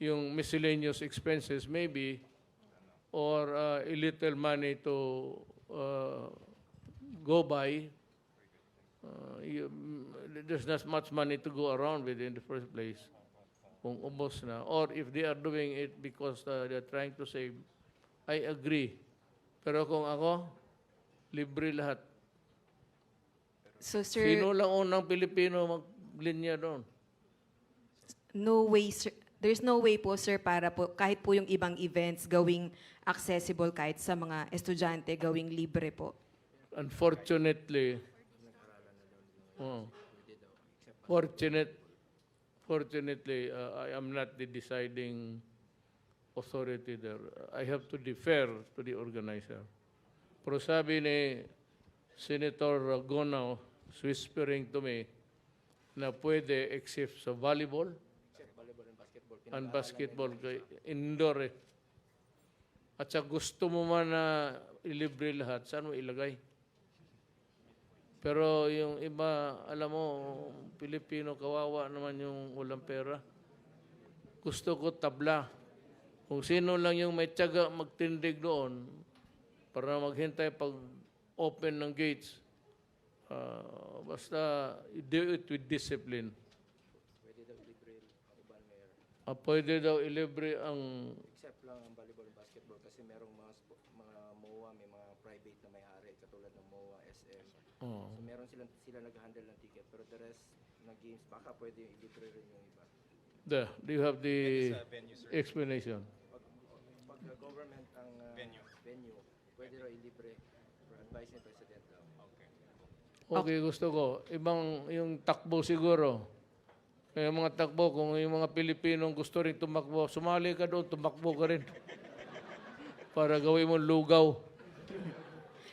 yung miscellaneous expenses maybe, or a little money to go by. There's not much money to go around with in the first place. Kung ubos na. Or if they are doing it because they're trying to save, I agree. Pero kung ako, libre lahat. So, sir, Sino lang unang Pilipino maglinya doon? no way, sir. There's no way po, sir, para po, kahit po yung ibang events gawing accessible kahit sa mga estudyante, gawing libre po. Unfortunately, fortunately, I am not the deciding authority there. I have to defer to the organizer. Pero sabi ni Senator Gonao, whispering to me, na pwede except sa volleyball and basketball, indoor eh. At sa gusto mo man na ilibre lahat, saan mo ilagay? Pero yung iba, alam mo, Pilipino, kawawa naman yung walang pera. Gusto ko tabla. Kung sino lang yung may tiyaga magtindig doon para maghintay pag open ng gates, basta do it with discipline. Pwede daw ilibre ang... Except lang ang volleyball and basketball kasi merong mga MOA, may mga private na may-ari katulad ng MOA, SM. Oh. So meron sila nag-handle ng ticket pero the rest ng games baka pwede ilibre rin yung iba. Do you have the venue, sir. explanation? Pag government ang venue, pwede rin ilibre for advice ni President. Okay, gusto ko. Ibang yung takbo siguro. Kaya mga takbo, kung yung mga Pilipinong gusto rin tumakbo, sumali ka doon, tumakbo ka rin. Para gawin mo lugaw.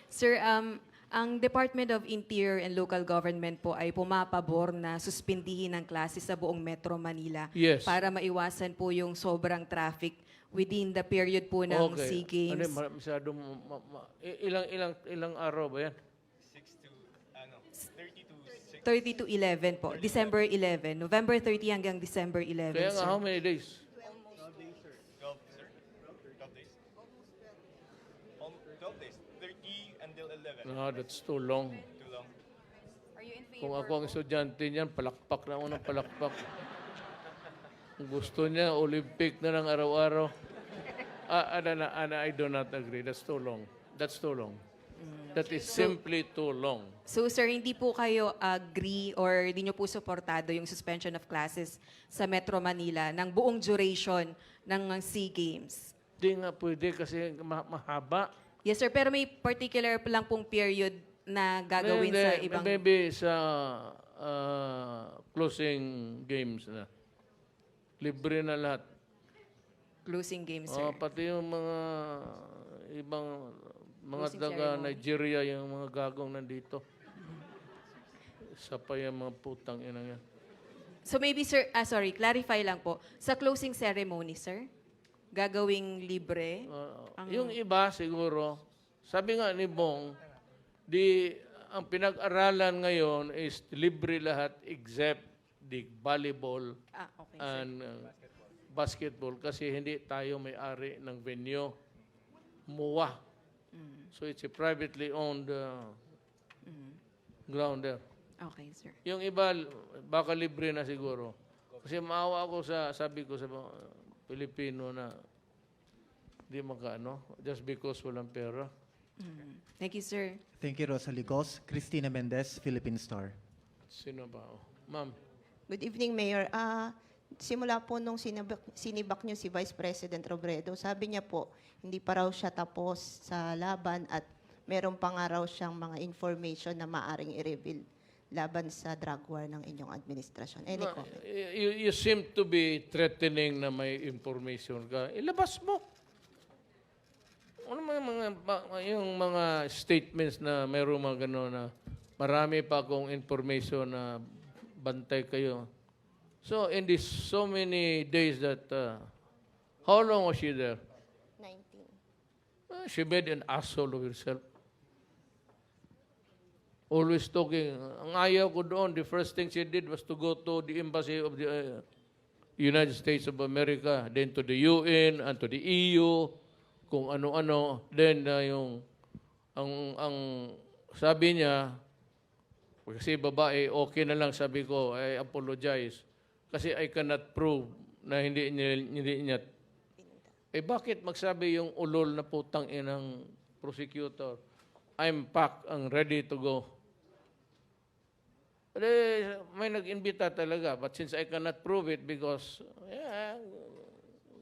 Sir, ang Department of Interior and Local Government po ay pumapabor na suspindihin ang klase sa buong Metro Manila Yes. para maiwasan po yung sobrang traffic within the period po ng SEA Games. Masyadong, ilang araw ba yan? 30 to 11 po. December 11. November 30 hanggang December 11, Kaya sir. nga, how many days? 12 days, sir. 12 days. 12 days. 30 until 11. No, that's too long. Are you in Kung favor ako ang estudyante niyan, palakpak na ako ng palakpak. Kung gusto niya, Olympic na lang araw-araw. I do not agree. That's too long. That's too long. That is simply too long. So sir, hindi po kayo agree or hindi nyo po suportado yung suspension of classes sa Metro Manila ng buong duration ng SEA Games? Hindi nga pwede kasi mahaba. Yes sir, pero may particular lang pong period na gagawin sa Hindi, ibang... maybe sa closing games na. Libre na lahat. Closing games, sir. Pati yung mga ibang mga Closing taga ceremony. Nigeria, yung mga gagong nandito. Isa pa yung mga putang ina yan. So maybe sir, clarify lang po. Sa closing ceremony, sir, gagawing libre? Yung iba siguro, sabi nga ni Bong, ang pinag-aralan ngayon is libre lahat except the volleyball Okay, sir. and basketball kasi hindi tayo may-ari ng venue. MOA. So it's a privately owned ground there. Okay, sir. Yung iba, baka libre na siguro. Kasi maawa ako sabi ko sa mga Filipino na di makaano, just because walang pera. Thank you, sir. Thank you, Rosa Ligos. Cristina Mendez, Philippine Star. Sino ba? Ma'am. Good evening, Mayor. Simula po nung sinibak niyo si Vice President Robredo, sabi niya po, hindi pa raw siya tapos sa laban at meron pa nga raw siyang mga information na maaring i-reveal laban sa drug war ng inyong administrasyon. Any comment? You seem to be threatening na may information ka. Ilabas mo. Ano yung mga statements na mayroong mga gano'n na marami pa akong information na bantay kayo. So, in this so many days that, how long was she there? 19. She made an asshole of herself. Always talking. Ang ayaw ko doon, the first thing she did was to go to the embassy of the United States of America, then to the UN and to the EU, kung ano-ano. Then, ang sabi niya, kasi babae, okay na lang, sabi ko, I apologize. Kasi I cannot prove na hindi niya. Bakit magsabi yung ulol na putang inang prosecutor? I'm packed, I'm ready to go. May nag-imbita talaga, but since I cannot prove it because,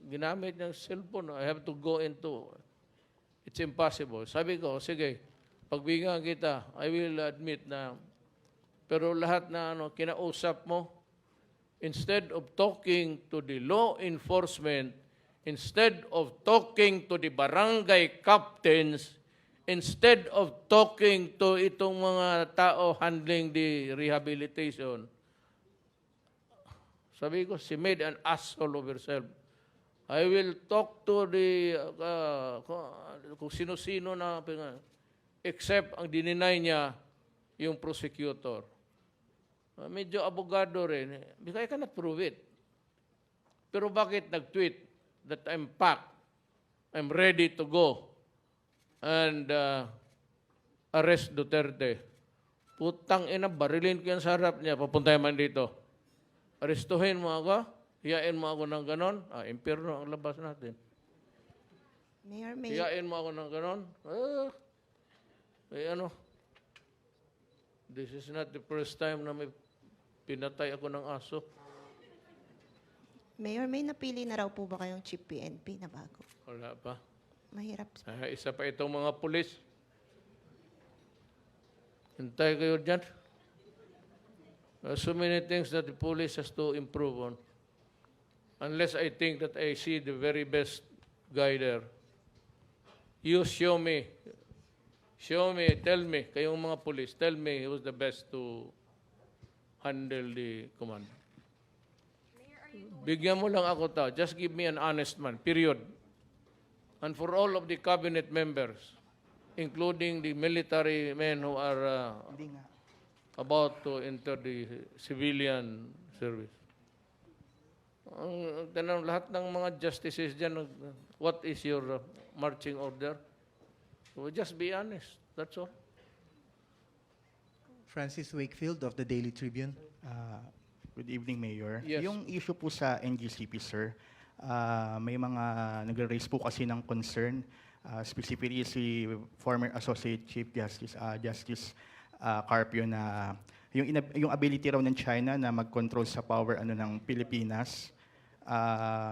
ginamit ng cellphone, I have to go into, it's impossible. Sabi ko, sige, pagbigyan kita, I will admit na, pero lahat na kinausap mo, instead of talking to the law enforcement, instead of talking to the barangay captains, instead of talking to itong mga tao handling the rehabilitation, sabi ko, she made an asshole of herself. I will talk to the, kung sino-sino na, except ang dininay niya, yung prosecutor. Medyo abogado rin. Because I cannot prove it. Pero bakit nag-tweet that I'm packed, I'm ready to go and arrest Duterte? Putang ina, barilin ko yan sa harap niya, papuntahin man dito. Arestuhin mo ako, hiyain mo ako ng ganon, impyerno ang labas natin. Mayor, Hiyain mo ako ng ganon, this is not the first time na may pinatay ako ng aso. Mayor, may napili na raw po ba kayong chief PNP na bago? Wala pa. Mahirap. Isa pa itong mga pulis. Hintay kayo dyan. So many things that the police has to improve on. Unless I think that I see the very best guy there. You show me. Show me, tell me, kayong mga police, tell me who's the best to handle the command. Bigyan mo lang ako ta. Just give me an honest man, period. And for all of the cabinet members, including the military men who are about to enter the civilian service. Lahat ng mga justices dyan, what is your marching order? So just be honest. That's all. Francis Wakefield of the Daily Tribune. Good evening, Mayor. Yes. Yung issue po sa NGCP, sir, may mga nagre-raise po kasi ng concern, specifically si former Associate Chief Justice Carpio na yung ability raw ng China na mag-control sa power ng Pilipinas,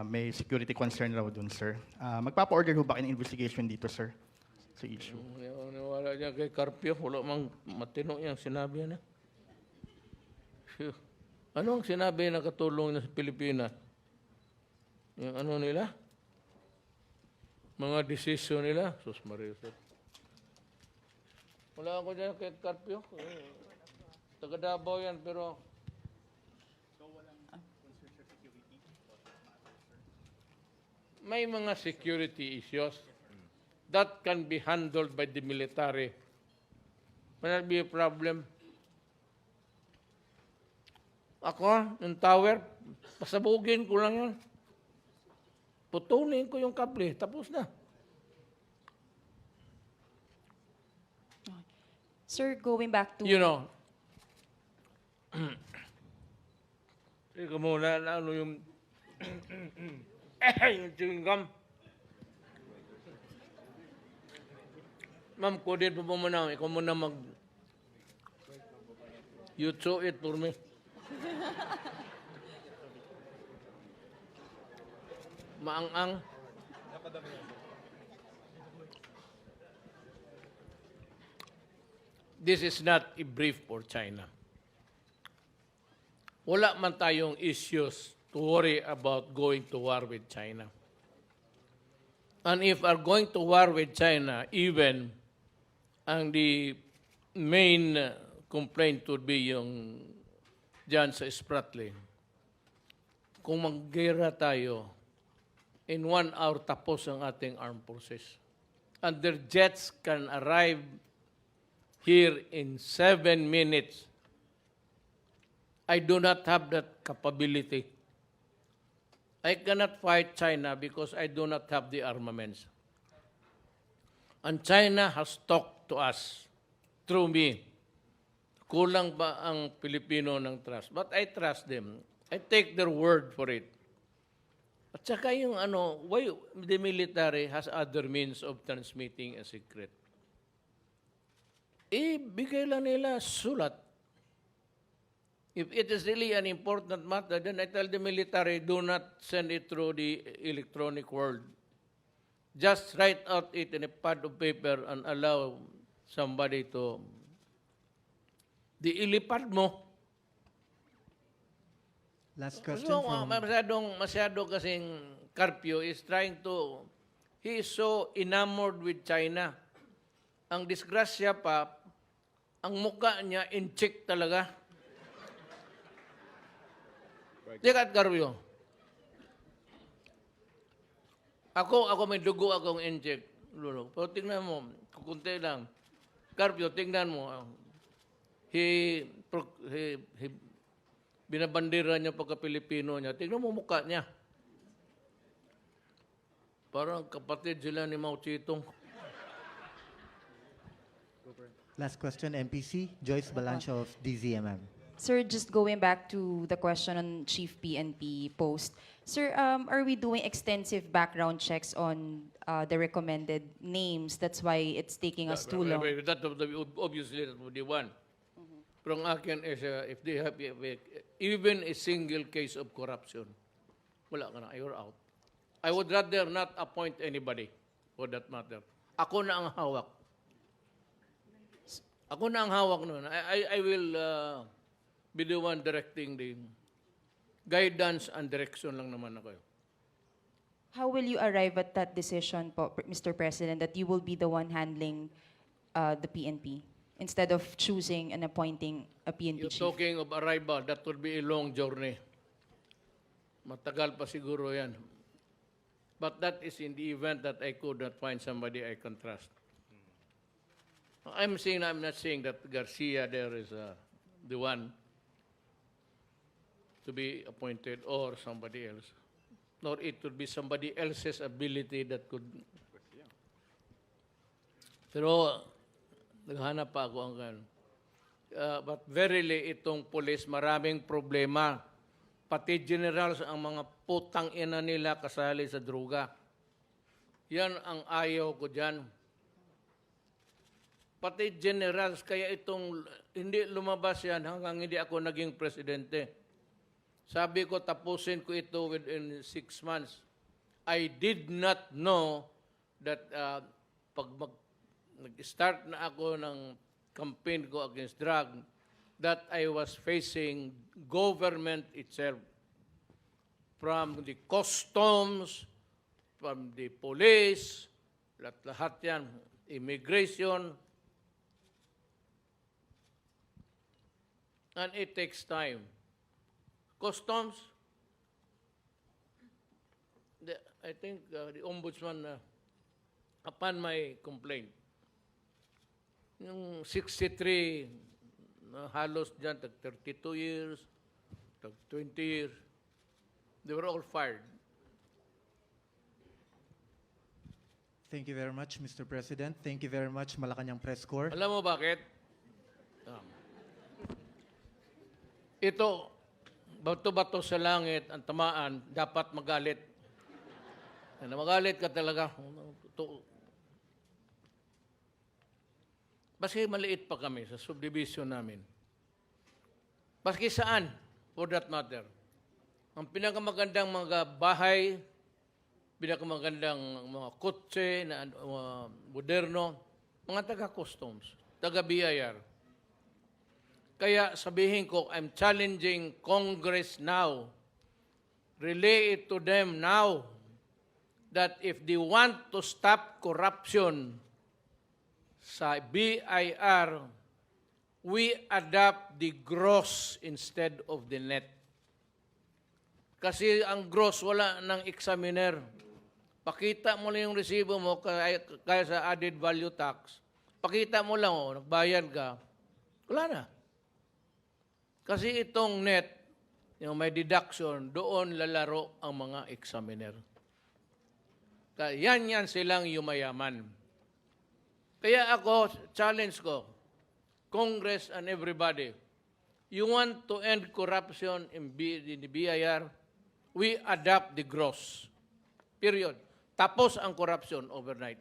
may security concern raw dun, sir. Magpapa-order ho ba kayo ng investigation dito, sir, sa issue? Wala niya kay Carpio. Wala mang matino yung sinabi niya. Phew. Ano ang sinabi na katulong na sa Pilipinas? Yung ano nila? Mga desisyon nila? Sus Maria. Wala ako dyan kay Carpio. Taga Davao yan, pero... May mga security issues that can be handled by the military. Will not be a problem. Ako, yung tower, pasabugin ko lang yan. Putunin ko yung kable, tapos na. Sir, going back to... You know, ikaw muna, ano yung... yung chewing gum. Ma'am, kodin po muna. Ikaw muna mag... You chew it for me. Maang-ang. This is not a brief for China. Wala man tayong issues to worry about going to war with China. And if are going to war with China, even ang the main complaint would be yung dyan sa Spratly. Kung maggera tayo, in 1 hour tapos ang ating armed forces. And their jets can arrive here in 7 minutes. I do not have that capability. I cannot fight China because I do not have the armaments. And China has talked to us through me. Kulang ba ang Pilipino ng trust? But I trust them. I take their word for it. At saka yung why the military has other means of transmitting a secret. Bigay lang nila sulat. If it is really an important matter, then I tell the military, do not send it through the electronic world. Just write out it in a pad of paper and allow somebody to... ilipad mo. Last question So, from... masyado kasing Carpio is trying to... He is so enamored with China. Ang disgrasya pa, ang mukha niya in-check talaga. Tikat, Carpio. Ako may dugo akong in-check. Pero tingnan mo, kukunti lang. Carpio, tingnan mo. Binabandera niya pagka-Pilipino niya. Tingnan mo mukha niya. Parang kapatid sila ni Mao Zedong. Last question, MPC, Joyce Balancho of DZMM. Sir, just going back to the question on Chief PNP post. Sir, are we doing extensive background checks on the recommended names? That's why it's taking us too long. Obviously, that would be one. Pero ang akin is, if they have even a single case of corruption, wala ka na, you're out. I would rather not appoint anybody for that matter. Ako na ang hawak. Ako na ang hawak nun. I will be the one directing the guidance and direction lang naman ako. How will you arrive at that decision po, Mr. President, that you will be the one handling the PNP? Instead of choosing and appointing a PNP You're chief? talking of arrival, that would be a long journey. Matagal pa siguro yan. But that is in the event that I could not find somebody I can trust. I'm not saying that Garcia there is the one to be appointed or somebody else. Nor it would be somebody else's ability that could... Pero... Naghanap pa ako ang but verily itong police maraming problema. Pati generals ang mga putang ina nila kasali sa droga. Yan ang ayaw ko dyan. Pati generals, kaya itong hindi lumabas yan hanggang hindi ako naging presidente. Sabi ko, tapusin ko ito within 6 months. I did not know that pag nag-start na ako ng campaign ko against drug, that I was facing government itself. From the customs, from the police, lahat yan, immigration, and it takes time. Customs, I think the ombudsman, upon my complaint, yung 63, halos dyan, tag 32 years, tag 20 years, they were all fired. Thank you very much, Mr. President. Thank you very much, Malacañang Press Corps. Alam mo bakit? Ito, bato-bato sa langit, ang tamaan, dapat magalit. Magalit ka talaga. Baski maliit pa kami sa subdivision namin. Baski saan, for that matter. Ang pinakamagandang mga bahay, pinakamagandang mga kotse, na moderno, mga taga-customs, taga-BIR. Kaya sabihin ko, I'm challenging Congress now. Relay it to them now that if they want to stop corruption sa BIR, we adopt the gross instead of the net. Kasi ang gross, wala ng examiner. Pakita mo lang yung resibo mo, kaya sa added value tax. Pakita mo lang, nagbayad ka. Wala na. Kasi itong net, yung may deduction, doon lalaro ang mga examiner. Kaya yan silang yumayaman. Kaya ako, challenge ko, Congress and everybody, you want to end corruption in the BIR, we adopt the gross. Period. Tapos ang corruption overnight.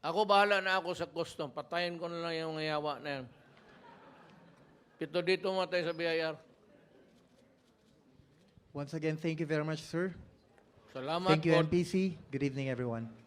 Ako, bahala na ako sa custom. Patayin ko na lang yung yawa na yan. Ito dito matay sa BIR. Once again, thank you very much, sir. Salamat Thank you, po. MPC. Good evening, everyone.